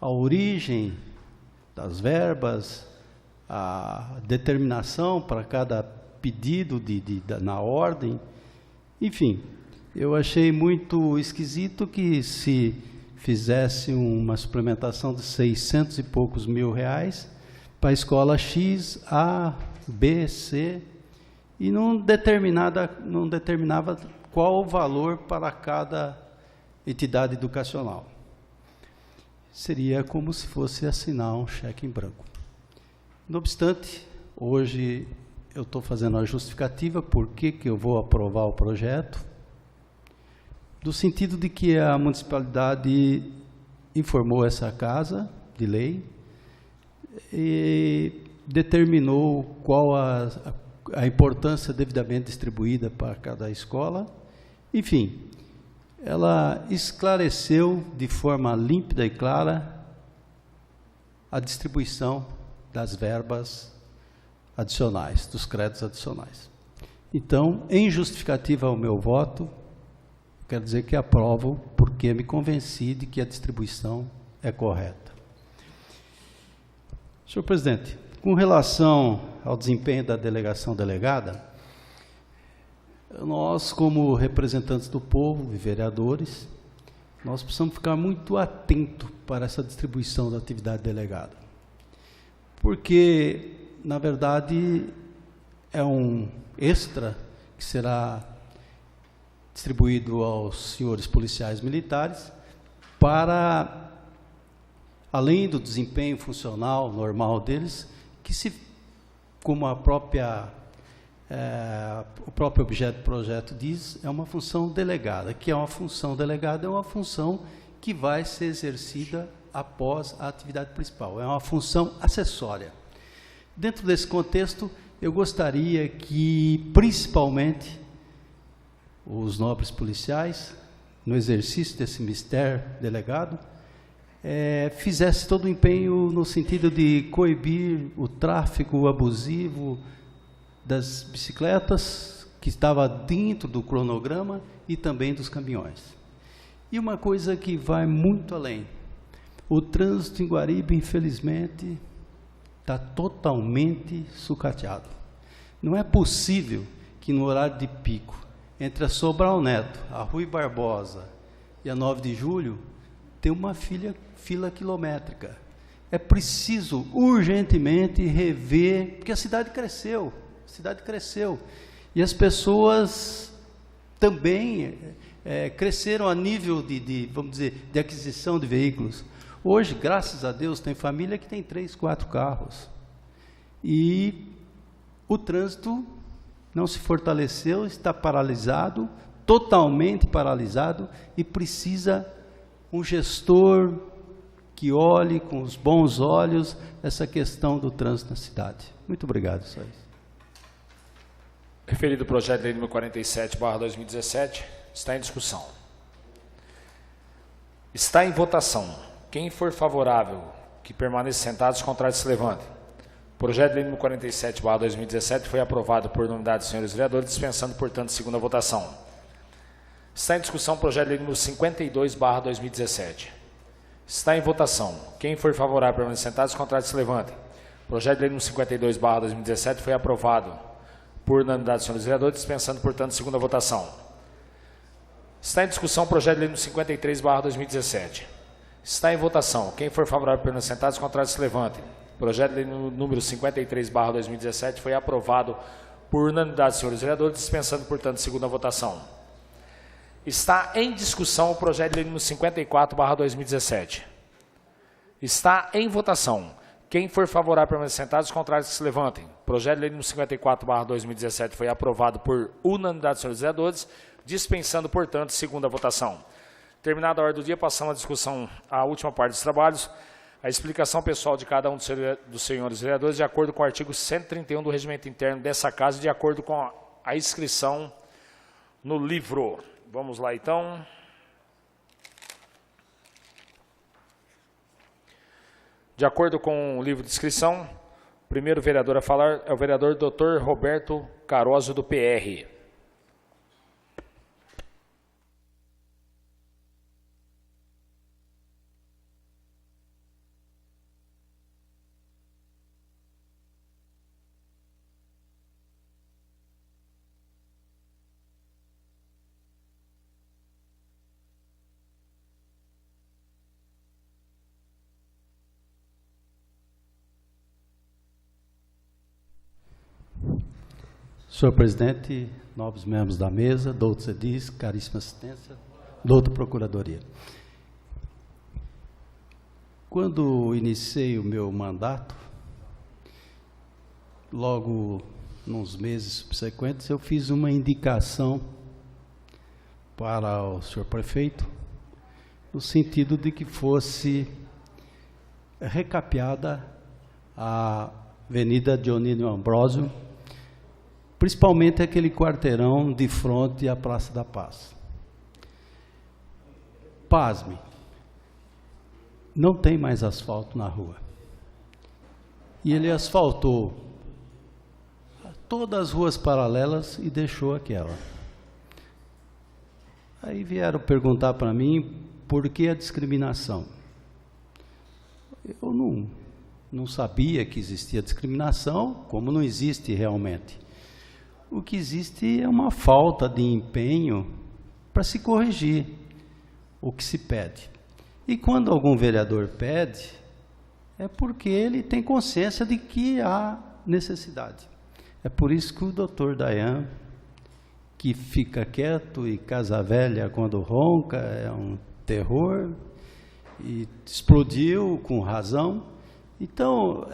S3: a origem das verbas, a determinação para cada pedido na ordem. Enfim, eu achei muito esquisito que se fizesse uma suplementação de 600 e poucos mil reais para a escola X, A, B, C, e não determinava qual o valor para cada entidade educacional. Seria como se fosse assinar um cheque em branco. Não obstante, hoje eu estou fazendo a justificativa por que eu vou aprovar o projeto, no sentido de que a municipalidade informou essa casa de lei e determinou qual a importância devidamente distribuída para cada escola. Enfim, ela esclareceu de forma límpida e clara a distribuição das verbas adicionais, dos créditos adicionais. Então, em justificativa ao meu voto, quero dizer que aprovo porque me convenci de que a distribuição é correta. Senhor presidente, com relação ao desempenho da delegação delegada, nós, como representantes do povo e vereadores, nós precisamos ficar muito atentos para essa distribuição da atividade delegada. Porque, na verdade, é um extra que será distribuído aos senhores policiais militares para, além do desempenho funcional normal deles, que como o próprio objeto do projeto diz, é uma função delegada, que é uma função delegada, é uma função que vai ser exercida após a atividade principal, é uma função acessória. Dentro desse contexto, eu gostaria que, principalmente, os nobres policiais, no exercício desse mistério delegado, fizesse todo o empenho no sentido de coibir o tráfego abusivo das bicicletas, que estava dentro do cronograma, e também dos caminhões. E uma coisa que vai muito além, o trânsito em Guariba, infelizmente, está totalmente sucateado. Não é possível que no horário de pico, entre a Sobral Neto, a Rui Barbosa e a 9 de Julho, tem uma fila quilométrica. É preciso urgentemente rever, porque a cidade cresceu, e as pessoas também cresceram a nível vamos dizer, de aquisição de veículos. Hoje, graças a Deus, tem família que tem 3, 4 carros. E o trânsito não se fortaleceu, está paralisado, totalmente paralisado, e precisa um gestor que olhe com os bons olhos essa questão do trânsito na cidade. Muito obrigado, só isso.
S1: Referido projeto de lei número 47/2017, está em discussão. Está em votação. Quem for favorável, que permaneça sentado, os contrários se levante. O projeto de lei número 47/2017 foi aprovado por unanimidade dos senhores vereadores, dispensando, portanto, segunda votação. Está em discussão o projeto de lei número 52/2017. Está em votação. Quem for favorável, permaneça sentado, os contrários se levante. O projeto de lei número 52/2017 foi aprovado por unanimidade dos senhores vereadores, dispensando, portanto, segunda votação. Está em discussão o projeto de lei número 53/2017. Está em votação. Quem for favorável, permaneça sentado, os contrários se levante. O projeto de lei número 53/2017 foi aprovado por unanimidade dos senhores vereadores, dispensando, portanto, segunda votação. Está em discussão o projeto de lei número 54/2017. Está em votação. Quem for favorável, permaneça sentado, os contrários se levantem. O projeto de lei número 54/2017 foi aprovado por unanimidade dos senhores vereadores, dispensando, portanto, segunda votação. Terminada a ordem do dia, passamos à discussão, à última parte dos trabalhos, a explicação pessoal de cada um dos senhores vereadores, de acordo com o artigo 131 do regimento interno dessa casa, de acordo com a inscrição no livro. Vamos lá, então. De acordo com o livro de inscrição, o primeiro vereador a falar é o vereador Dr. Roberto Caroso, do PR.
S3: Senhor presidente, nobres membros da mesa, doutor Edis, caríssima assistência, doutor Procuradoria. Quando iniciei o meu mandato, logo nos meses subsequentes, eu fiz uma indicação para o senhor prefeito, no sentido de que fosse recapeada a Avenida Dionísio Ambrósio, principalmente aquele quarteirão de frente à Praça da Paz. Pasme, não tem mais asfalto na rua. E ele asfaltou todas as ruas paralelas e deixou aquela. Aí vieram perguntar para mim por que a discriminação. Eu não sabia que existia discriminação, como não existe realmente. O que existe é uma falta de empenho para se corrigir o que se pede. E quando algum vereador pede, é porque ele tem consciência de que há necessidade. É por isso que o doutor Dayan, que fica quieto e casa velha quando ronca, é um terror, e explodiu com razão. Então,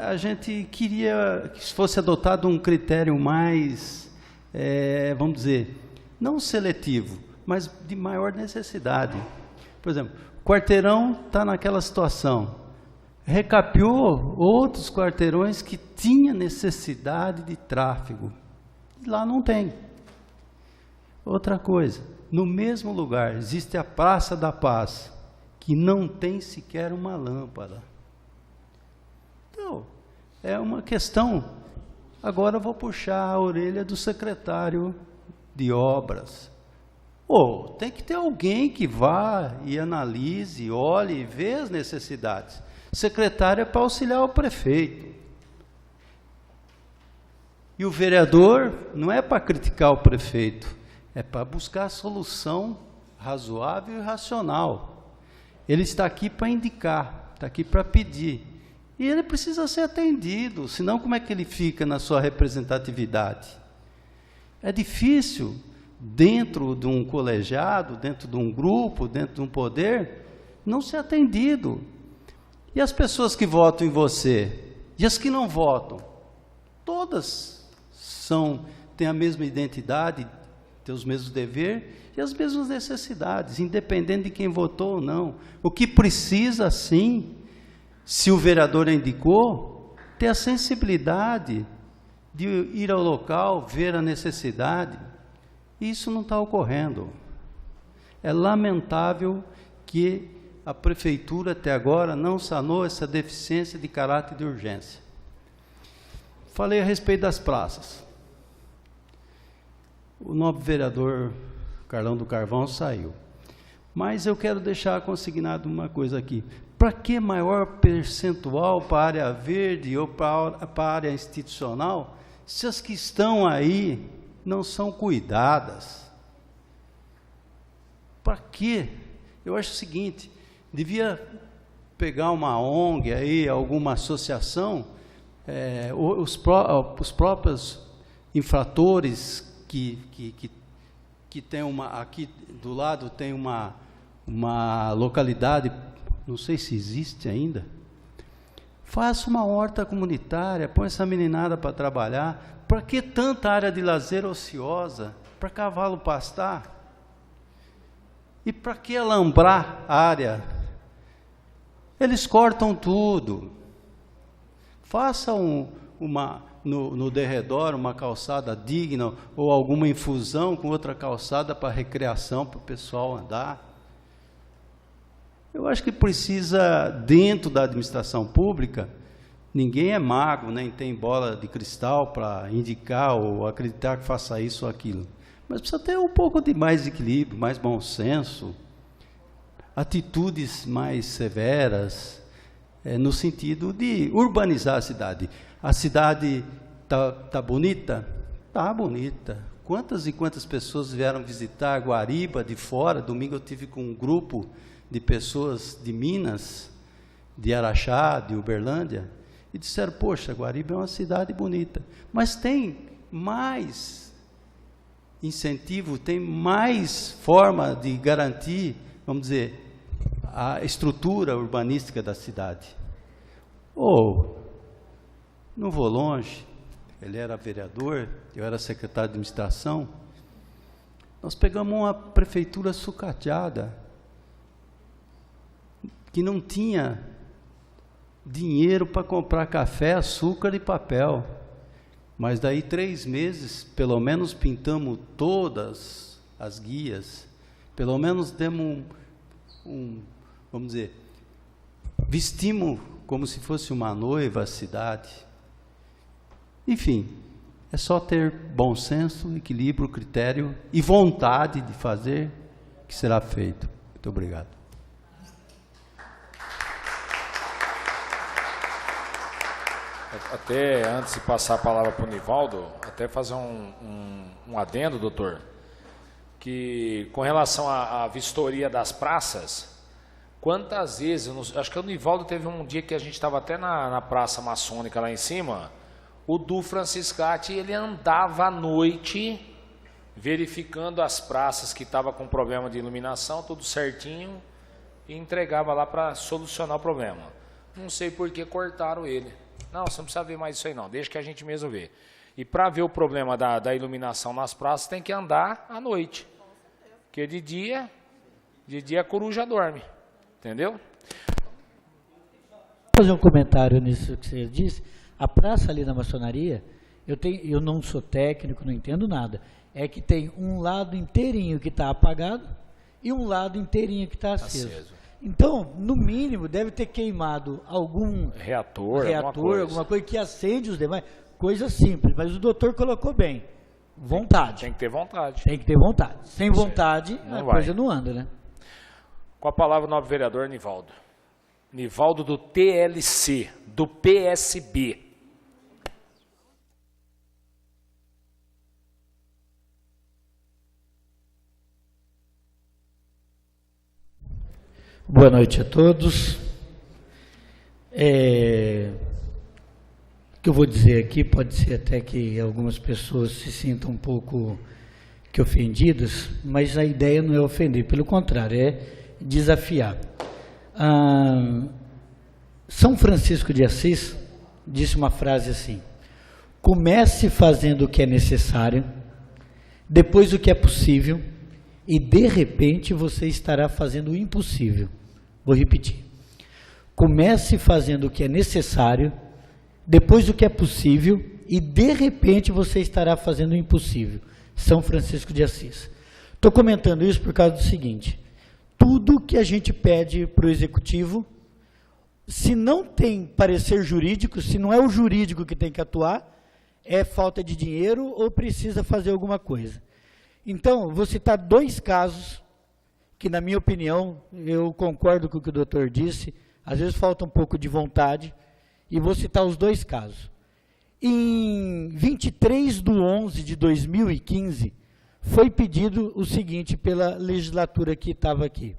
S3: a gente queria que fosse adotado um critério mais, vamos dizer, não seletivo, mas de maior necessidade. Por exemplo, o quarteirão está naquela situação, recapeou outros quarteirões que tinha necessidade de tráfego. E lá não tem. Outra coisa, no mesmo lugar existe a Praça da Paz, que não tem sequer uma lâmpada. Então, é uma questão. Agora eu vou puxar a orelha do secretário de obras. Tem que ter alguém que vá e analise, olhe e vê as necessidades. Secretário é para auxiliar o prefeito. E o vereador não é para criticar o prefeito, é para buscar a solução razoável e racional. Ele está aqui para indicar, está aqui para pedir. E ele precisa ser atendido, senão como é que ele fica na sua representatividade? É difícil, dentro de um colegiado, dentro de um grupo, dentro de um poder, não ser atendido. E as pessoas que votam em você? E as que não votam? Todas têm a mesma identidade, têm os mesmos deveres e as mesmas necessidades, independente de quem votou ou não. O que precisa, sim, se o vereador indicou, ter a sensibilidade de ir ao local, ver a necessidade. Isso não está ocorrendo. É lamentável que a prefeitura até agora não sanou essa deficiência de caráter de urgência. Falei a respeito das praças. O nobre vereador Carlão do Carvão saiu. Mas eu quero deixar consignado uma coisa aqui. Para que maior percentual para a área verde ou para a área institucional, se as que estão aí não são cuidadas? Para quê? Eu acho o seguinte, devia pegar uma ONG aí, alguma associação, os próprios infratores que tem aqui do lado tem uma localidade, não sei se existe ainda, faça uma horta comunitária, põe essa meninada para trabalhar. Para que tanta área de lazer ociosa? Para cavalo pastar? E para que alambrar a área? Eles cortam tudo. Faça no derredor uma calçada digna ou alguma infusão com outra calçada para recreação, para o pessoal andar. Eu acho que precisa, dentro da administração pública, ninguém é mago, nem tem bola de cristal para indicar ou acreditar que faça isso ou aquilo. Mas precisa ter um pouco de mais equilíbrio, mais bom senso, atitudes mais severas, no sentido de urbanizar a cidade. A cidade tá bonita? Tá bonita. Quantas e quantas pessoas vieram visitar Guariba de fora? Domingo eu tive com um grupo de pessoas de Minas, de Araxá, de Uberlândia, e disseram, poxa, Guariba é uma cidade bonita. Mas tem mais incentivo, tem mais forma de garantir, vamos dizer, a estrutura urbanística da cidade. Não vou longe, ele era vereador, eu era secretário de administração, nós pegamos uma prefeitura sucateada, que não tinha dinheiro para comprar café, açúcar e papel, mas daí 3 meses, pelo menos pintamos todas as guias, pelo menos demos vamos dizer, vestimos como se fosse uma noiva a cidade. Enfim, é só ter bom senso, equilíbrio, critério e vontade de fazer, que será feito. Muito obrigado.
S1: Até antes de passar a palavra para o Nivaldo, até fazer um adendo, doutor, que com relação à vistoria das praças, quantas vezes, acho que o Nivaldo teve um dia que a gente estava até na praça maçônica lá em cima, o Du Franciscati, ele andava à noite verificando as praças que estavam com problema de iluminação, tudo certinho, e entregava lá para solucionar o problema. Não sei por que cortaram ele. Não, você não precisa ver mais isso aí não, deixa que a gente mesmo vê. E para ver o problema da iluminação nas praças, tem que andar à noite. Porque de dia a coruja dorme. Entendeu?
S4: fazer um comentário nisso que você disse. A praça ali na maçonaria, eu não sou técnico, não entendo nada. É que tem um lado inteirinho que está apagado e um lado inteirinho que está aceso. Então, no mínimo, deve ter queimado algum
S1: reator,
S4: alguma coisa que acende os demais. Coisa simples, mas o doutor colocou bem. Vontade.
S1: Tem que ter vontade.
S4: Tem que ter vontade. Sem vontade, a
S1: vai.
S4: coisa não anda, né?
S1: Com a palavra o nobre vereador Nivaldo. Nivaldo do TLC, do PSB.
S4: Boa noite a todos. O que eu vou dizer aqui, pode ser até que algumas pessoas se sintam um pouco que ofendidas, mas a ideia não é ofender, pelo contrário, é desafiar. São Francisco de Assis disse uma frase assim: comece fazendo o que é necessário, depois o que é possível, e de repente você estará fazendo o impossível. Vou repetir. Comece fazendo o que é necessário, depois o que é possível, e de repente você estará fazendo o impossível. São Francisco de Assis. Estou comentando isso por causa do seguinte: tudo que a gente pede para o executivo, se não tem parecer jurídico, se não é o jurídico que tem que atuar, é falta de dinheiro ou precisa fazer alguma coisa. Então, vou citar 2 casos que, na minha opinião, eu concordo com o que o doutor disse, às vezes falta um pouco de vontade, e vou citar os 2 casos. Em 23/11/2015, foi pedido o seguinte pela legislatura que estava aqui: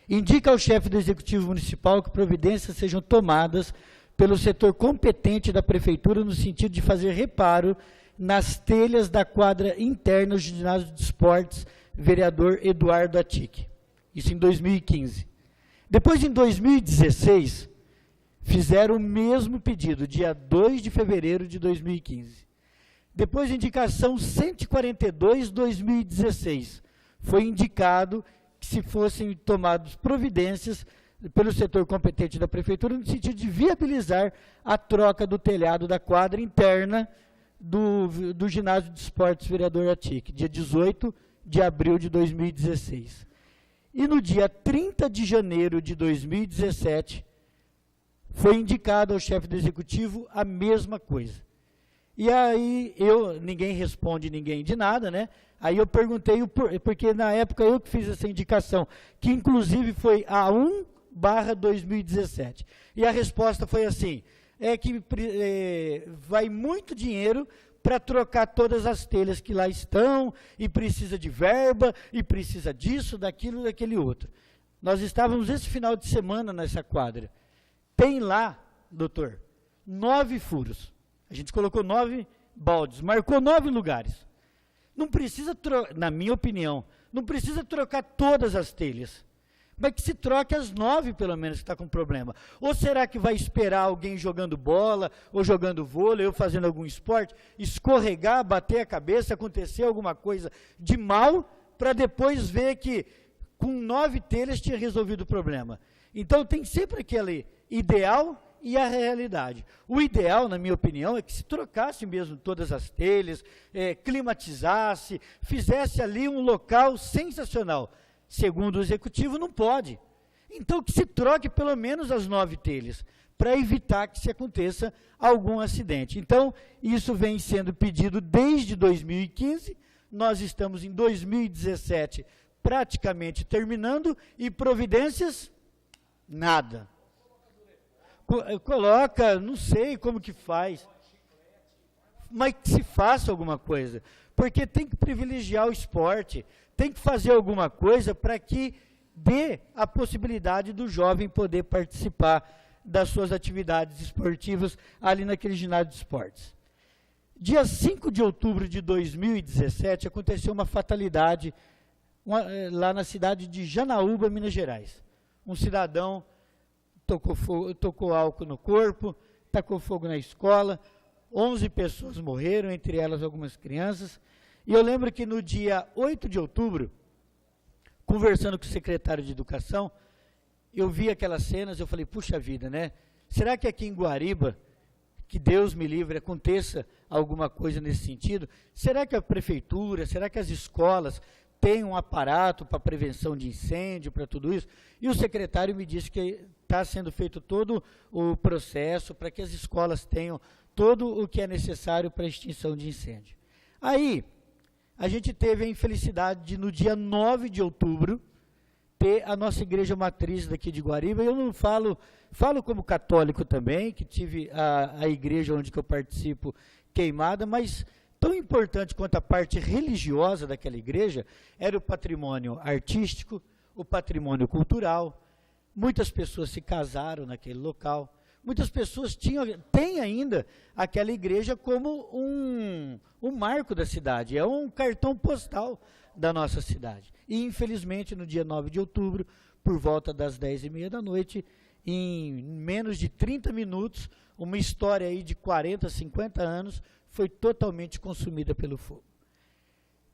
S4: indica ao chefe do Executivo Municipal que providências sejam tomadas pelo setor competente da Prefeitura no sentido de fazer reparo nas telhas da quadra interna do ginásio de esportes vereador Eduardo Atic. Isso em 2015. Depois, em 2016, fizeram o mesmo pedido, dia 2 de fevereiro de 2015. Depois, indicação 142/2016, foi indicado que se fossem tomadas providências pelo setor competente da Prefeitura no sentido de viabilizar a troca do telhado da quadra interna do ginásio de esportes vereador Atic, dia 18 de abril de 2016. E no dia 30 de janeiro de 2017, foi indicado ao chefe do executivo a mesma coisa. E aí, ninguém responde ninguém de nada, né? Aí eu perguntei, porque na época eu que fiz essa indicação, que inclusive foi a 1/2017. E a resposta foi assim: vai muito dinheiro para trocar todas as telhas que lá estão, e precisa de verba, e precisa disso, daquilo, daquele outro. Nós estávamos esse final de semana nessa quadra. Tem lá, doutor, 9 furos. A gente colocou 9 baldes, marcou 9 lugares. Não precisa, na minha opinião, não precisa trocar todas as telhas, mas que se troque as 9, pelo menos, que está com problema. Ou será que vai esperar alguém jogando bola, ou jogando vôlei, ou fazendo algum esporte, escorregar, bater a cabeça, acontecer alguma coisa de mal, para depois ver que com 9 telhas tinha resolvido o problema? Então, tem sempre aquele ideal e a realidade. O ideal, na minha opinião, é que se trocasse mesmo todas as telhas, climatizasse, fizesse ali um local sensacional. Segundo o executivo, não pode. Então, que se troque pelo menos as 9 telhas, para evitar que se aconteça algum acidente. Então, isso vem sendo pedido desde 2015, nós estamos em 2017 praticamente terminando, e providências, nada. Coloca, não sei como que faz, mas que se faça alguma coisa, porque tem que privilegiar o esporte, tem que fazer alguma coisa para que dê a possibilidade do jovem poder participar das suas atividades esportivas ali naquele ginásio de esportes. Dia 5 de outubro de 2017, aconteceu uma fatalidade lá na cidade de Janaúba, Minas Gerais. Um cidadão tocou álcool no corpo, tacou fogo na escola, 11 pessoas morreram, entre elas algumas crianças. E eu lembro que no dia 8 de outubro, conversando com o secretário de Educação, eu vi aquelas cenas, eu falei, puxa vida, né? será que aqui em Guariba, que Deus me livre, aconteça alguma coisa nesse sentido? Será que a prefeitura, será que as escolas têm um aparato para prevenção de incêndio, para tudo isso? E o secretário me disse que está sendo feito todo o processo para que as escolas tenham todo o que é necessário para a extinção de incêndio. Aí, a gente teve a infelicidade de, no dia 9 de outubro, ter a nossa igreja matriz daqui de Guariba. Eu não falo como católico também, que tive a igreja onde que eu participo queimada, mas tão importante quanto a parte religiosa daquela igreja era o patrimônio artístico, o patrimônio cultural. Muitas pessoas se casaram naquele local, muitas pessoas têm ainda aquela igreja como um marco da cidade, é um cartão postal da nossa cidade. E, infelizmente, no dia 9 de outubro, por volta das 10h30 da noite, em menos de 30 minutos, uma história aí de 40, 50 anos, foi totalmente consumida pelo fogo.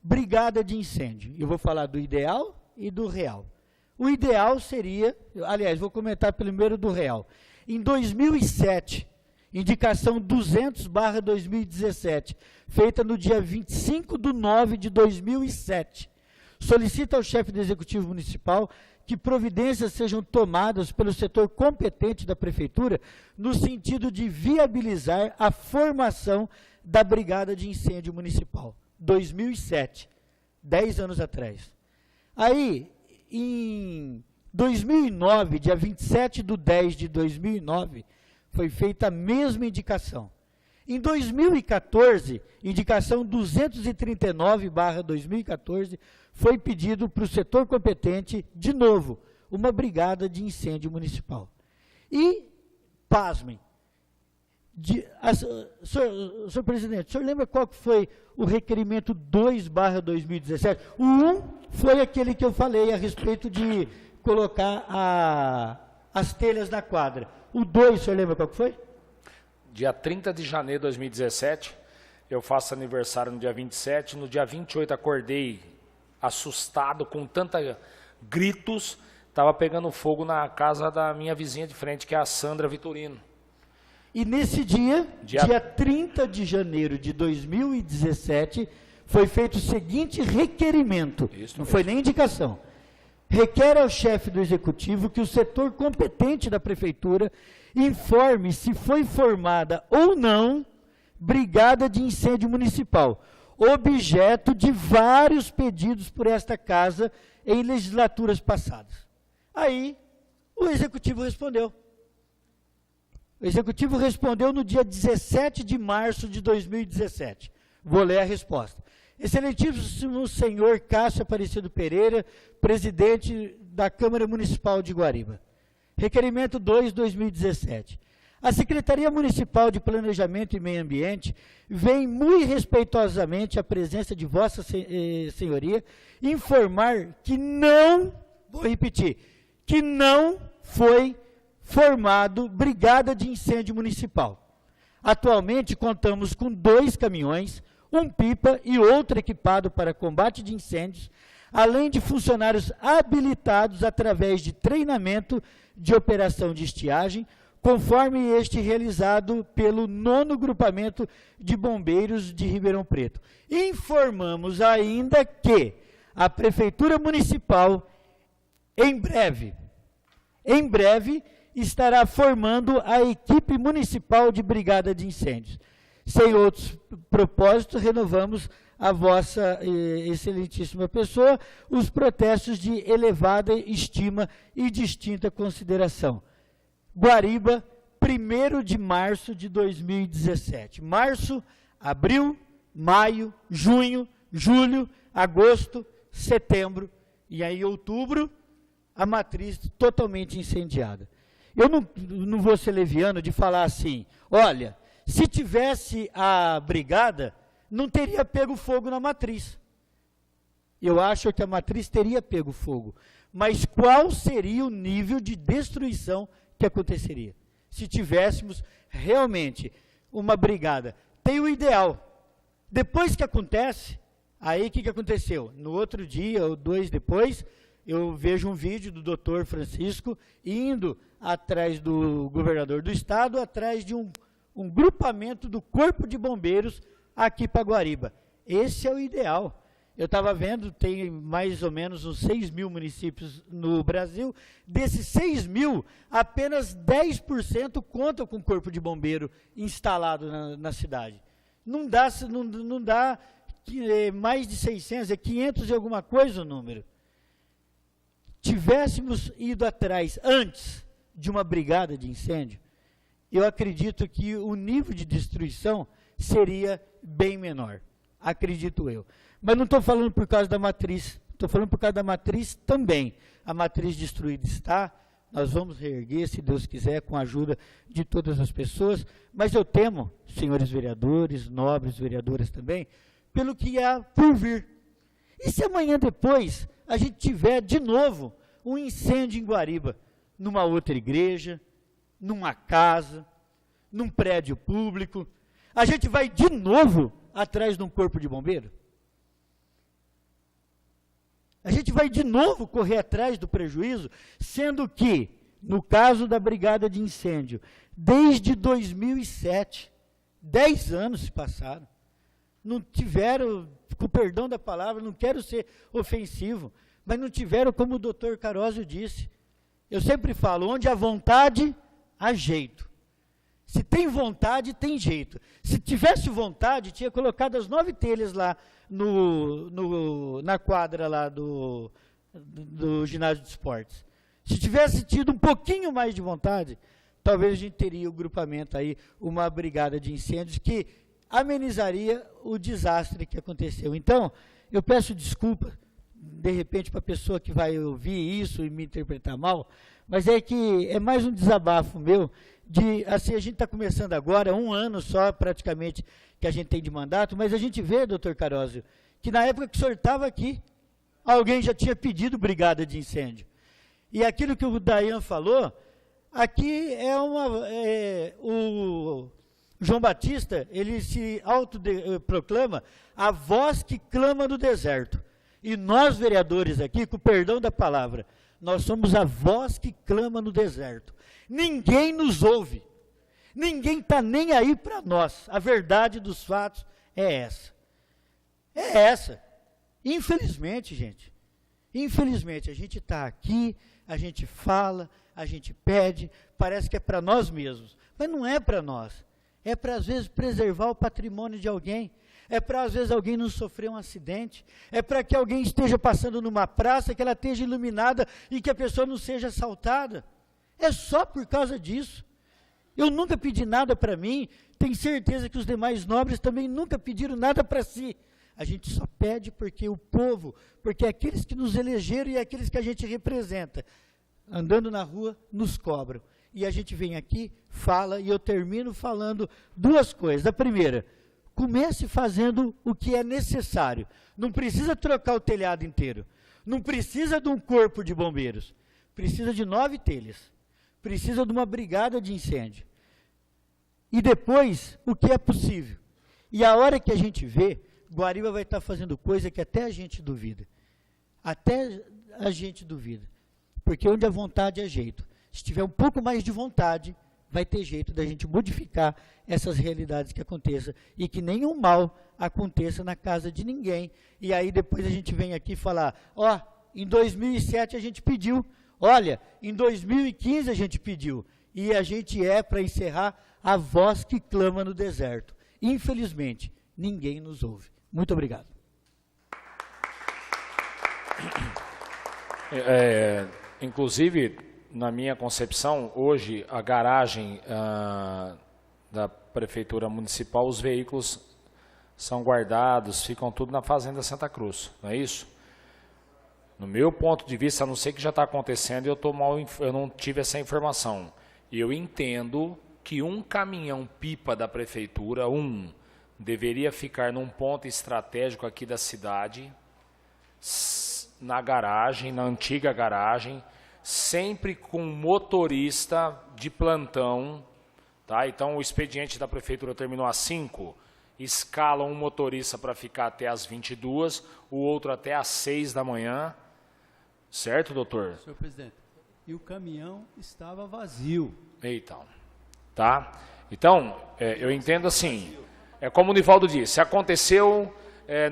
S4: Brigada de incêndio. Eu vou falar do ideal e do real. O ideal seria, aliás, vou comentar primeiro do real. Em 2007, indicação 200/2017, feita no dia 25/9/2007, solicita ao chefe do Executivo Municipal que providências sejam tomadas pelo setor competente da Prefeitura no sentido de viabilizar a formação da Brigada de Incêndio Municipal. 2007, 10 anos atrás. Aí, em 2009, dia 27/10/2009, foi feita a mesma indicação. Em 2014, indicação 239/2014, foi pedido para o setor competente, de novo, uma brigada de incêndio municipal. E, pasmem, senhor presidente, o senhor lembra qual que foi o requerimento 2/2017? O 1 foi aquele que eu falei a respeito de colocar as telhas na quadra. O 2, o senhor lembra qual que foi?
S1: Dia 30 de janeiro de 2017, eu faço aniversário no dia 27, no dia 28 acordei assustado, com tanta gritos, estava pegando fogo na casa da minha vizinha de frente, que é a Sandra Vitorino.
S4: E nesse dia 30 de janeiro de 2017, foi feito o seguinte requerimento, não foi nem indicação. Requer ao chefe do Executivo que o setor competente da Prefeitura informe se foi formada ou não Brigada de Incêndio Municipal, objeto de vários pedidos por esta casa em legislaturas passadas. Aí, o Executivo respondeu. O Executivo respondeu no dia 17 de março de 2017. Vou ler a resposta. Excelentíssimo senhor Cássio Aparecido Pereira, presidente da Câmara Municipal de Guariba. Requerimento 2/2017. A Secretaria Municipal de Planejamento e Meio Ambiente vem muito respeitosamente à presença de Vossa Senhoria informar que não, vou repetir, que não foi formado Brigada de Incêndio Municipal. Atualmente contamos com 2 caminhões, um pipa e outro equipado para combate de incêndios, além de funcionários habilitados através de treinamento de operação de estiagem, conforme este realizado pelo 9º Grupamento de Bombeiros de Ribeirão Preto. Informamos ainda que a Prefeitura Municipal, em breve, estará formando a equipe municipal de Brigada de Incêndios. Sem outros propósitos, renovamos a vossa excelentíssima pessoa os protestos de elevada estima e distinta consideração. Guariba, 1º de março de 2017. Março, abril, maio, junho, julho, agosto, setembro e aí outubro, a matriz totalmente incendiada. Eu não vou ser leviano de falar assim, olha, se tivesse a brigada, não teria pego fogo na matriz. Eu acho que a matriz teria pego fogo. Mas qual seria o nível de destruição que aconteceria? Se tivéssemos realmente uma brigada. Tem o ideal. Depois que acontece, aí o que aconteceu? No outro dia ou 2 depois, eu vejo um vídeo do doutor Francisco indo atrás do governador do estado, atrás de um grupamento do Corpo de Bombeiros aqui para Guariba. Esse é o ideal. Eu estava vendo, tem mais ou menos uns 6 mil municípios no Brasil. Desses 6 mil, apenas 10% contam com o Corpo de Bombeiro instalado na cidade. Não dá mais de 600, é 500 e alguma coisa o número. Tivéssemos ido atrás antes de uma brigada de incêndio, eu acredito que o nível de destruição seria bem menor, acredito eu. Mas não estou falando por causa da matriz, estou falando por causa da matriz também. A matriz destruída está, nós vamos reerguer, se Deus quiser, com a ajuda de todas as pessoas, mas eu temo, senhores vereadores, nobres vereadoras também, pelo que há por vir. E se amanhã depois a gente tiver de novo um incêndio em Guariba, numa outra igreja, numa casa, num prédio público, a gente vai de novo atrás de um corpo de bombeiro? A gente vai de novo correr atrás do prejuízo, sendo que, no caso da brigada de incêndio, desde 2007, 10 anos se passaram, não tiveram, com perdão da palavra, não quero ser ofensivo, mas não tiveram, como o doutor Carósio disse. Eu sempre falo, onde há vontade, há jeito. Se tem vontade, tem jeito. Se tivesse vontade, tinha colocado as 9 telhas lá na quadra lá do ginásio de esportes. Se tivesse tido um pouquinho mais de vontade, talvez a gente teria o grupamento aí, uma brigada de incêndios que amenizaria o desastre que aconteceu. Então, eu peço desculpa, de repente, para a pessoa que vai ouvir isso e me interpretar mal, mas é que é mais um desabafo meu, assim, a gente está começando agora, 1 ano só praticamente que a gente tem de mandato, mas a gente vê, doutor Carósio, que na época que o senhor estava aqui, alguém já tinha pedido brigada de incêndio. E aquilo que o Dayan falou, aqui o João Batista, ele se autoproclama a voz que clama no deserto. E nós, vereadores aqui, com o perdão da palavra, nós somos a voz que clama no deserto. Ninguém nos ouve. Ninguém está nem aí para nós. A verdade dos fatos é essa. É essa. Infelizmente, gente. Infelizmente, a gente está aqui, a gente fala, a gente pede, parece que é para nós mesmos. Mas não é para nós. É para, às vezes, preservar o patrimônio de alguém. É para, às vezes, alguém não sofrer um acidente. É para que alguém esteja passando numa praça, que ela esteja iluminada e que a pessoa não seja assaltada. É só por causa disso. Eu nunca pedi nada para mim, tenho certeza que os demais nobres também nunca pediram nada para si. A gente só pede porque o povo, porque aqueles que nos elegeram e aqueles que a gente representa, andando na rua, nos cobram. E a gente vem aqui, fala, e eu termino falando 2 coisas. A primeira, comece fazendo o que é necessário. Não precisa trocar o telhado inteiro. Não precisa de um corpo de bombeiros. Precisa de 9 telhas. Precisa de uma brigada de incêndio. E depois, o que é possível. E a hora que a gente vê, Guariba vai estar fazendo coisa que até a gente duvida. Até a gente duvida. Porque onde a vontade é jeito. Se tiver um pouco mais de vontade, vai ter jeito da gente modificar essas realidades que aconteçam e que nenhum mal aconteça na casa de ninguém. E aí depois a gente vem aqui falar, ó, em 2007 a gente pediu, olha, em 2015 a gente pediu. E a gente para encerrar, a voz que clama no deserto. Infelizmente, ninguém nos ouve. Muito obrigado.
S1: Inclusive, na minha concepção, hoje a garagem da Prefeitura Municipal, os veículos são guardados, ficam tudo na Fazenda Santa Cruz, não é isso? No meu ponto de vista, a não ser que já está acontecendo, eu não tive essa informação. E eu entendo que um caminhão-pipa da Prefeitura, deveria ficar num ponto estratégico aqui da cidade, na garagem, na antiga garagem, sempre com motorista de plantão, tá? Então o expediente da Prefeitura terminou às 5, escala um motorista para ficar até às 22, o outro até às 6 da manhã, Certo, doutor?
S3: Senhor presidente, e o caminhão estava vazio.
S1: Então, tá? Então, eu entendo assim, como o Nivaldo disse, aconteceu,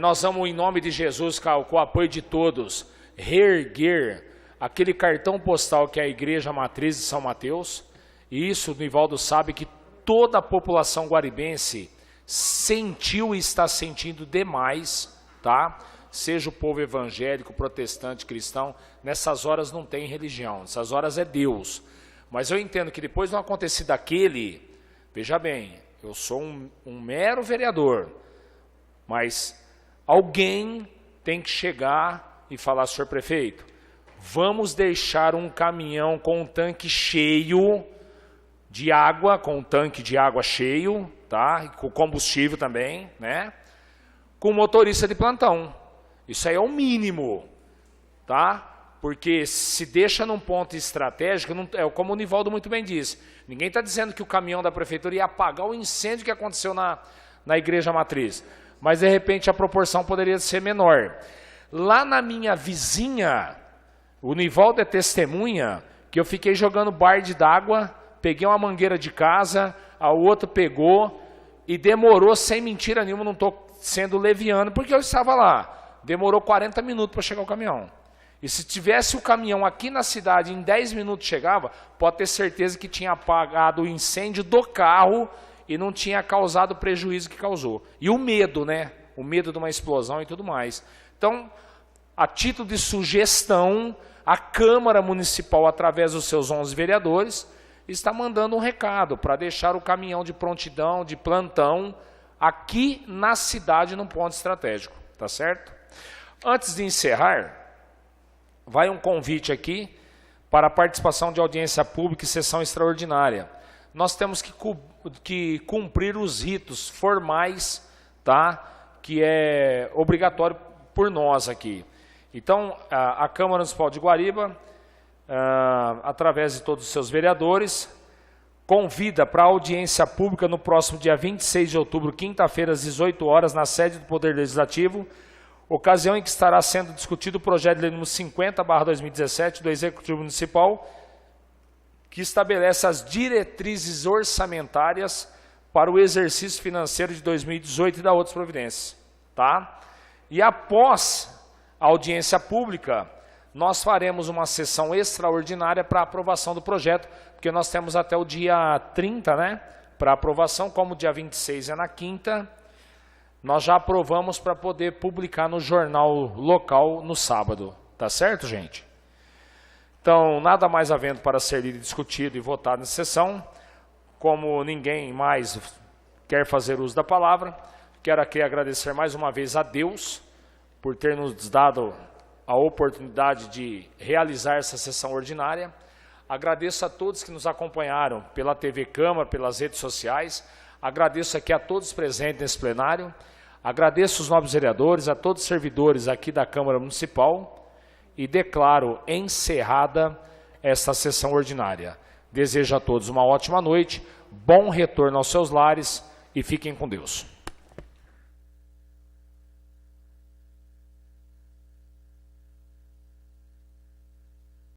S1: nós vamos, em nome de Jesus, com o apoio de todos, reerguer aquele cartão postal que é a Igreja Matriz de São Mateus, e isso o Nivaldo sabe que toda a população guaribense sentiu e está sentindo demais, tá? Seja o povo evangélico, protestante, cristão, nessas horas não tem religião, nessas horas é Deus. Mas eu entendo que depois do acontecido daquele, veja bem, eu sou um mero vereador, mas alguém tem que chegar e falar, senhor prefeito, vamos deixar um caminhão com um tanque cheio de água, com um tanque de água cheio, tá? E com combustível também, né? Com motorista de plantão. Isso aí é o mínimo, tá? Porque se deixa num ponto estratégico, não, como o Nivaldo muito bem disse, ninguém está dizendo que o caminhão da prefeitura ia apagar o incêndio que aconteceu na Igreja Matriz, mas de repente a proporção poderia ser menor. Lá na minha vizinha, o Nivaldo é testemunha, que eu fiquei jogando balde d'água, peguei uma mangueira de casa, a outra pegou e demorou, sem mentira nenhuma, não estou sendo leviano, porque eu estava lá. Demorou 40 minutos para chegar o caminhão. E se tivesse o caminhão aqui na cidade, em 10 minutos chegava, pode ter certeza que tinha apagado o incêndio do carro e não tinha causado o prejuízo que causou. E o medo, né? O medo de uma explosão e tudo mais. Então, a título de sugestão, a Câmara Municipal, através dos seus 11 vereadores, está mandando um recado para deixar o caminhão de prontidão, de plantão, aqui na cidade, num ponto estratégico. Tá certo? Antes de encerrar, vai um convite aqui para a participação de audiência pública e sessão extraordinária. Nós temos que cumprir os ritos formais, tá? Que é obrigatório por nós aqui. Então, a Câmara Municipal de Guariba, através de todos os seus vereadores, convida para a audiência pública no próximo dia 26 de outubro, quinta-feira, às 18 horas, na sede do Poder Legislativo, ocasião em que estará sendo discutido o projeto de lei número 50/2017 do Executivo Municipal, que estabelece as diretrizes orçamentárias para o exercício financeiro de 2018 e dá outras providências. Tá? E após a audiência pública, nós faremos uma sessão extraordinária para aprovação do projeto, porque nós temos até o dia 30, né, para aprovação, como o dia 26 é na quinta, nós já aprovamos para poder publicar no jornal local no sábado. Tá certo, gente? Então, nada mais havendo para ser lido, discutido e votado nessa sessão, como ninguém mais quer fazer uso da palavra, quero aqui agradecer mais uma vez a Deus por ter nos dado a oportunidade de realizar essa sessão ordinária. Agradeço a todos que nos acompanharam pela TV Câmara, pelas redes sociais. Agradeço aqui a todos presentes nesse plenário. Agradeço os nobres vereadores, a todos os servidores aqui da Câmara Municipal e declaro encerrada esta sessão ordinária. Desejo a todos uma ótima noite, bom retorno aos seus lares e fiquem com Deus.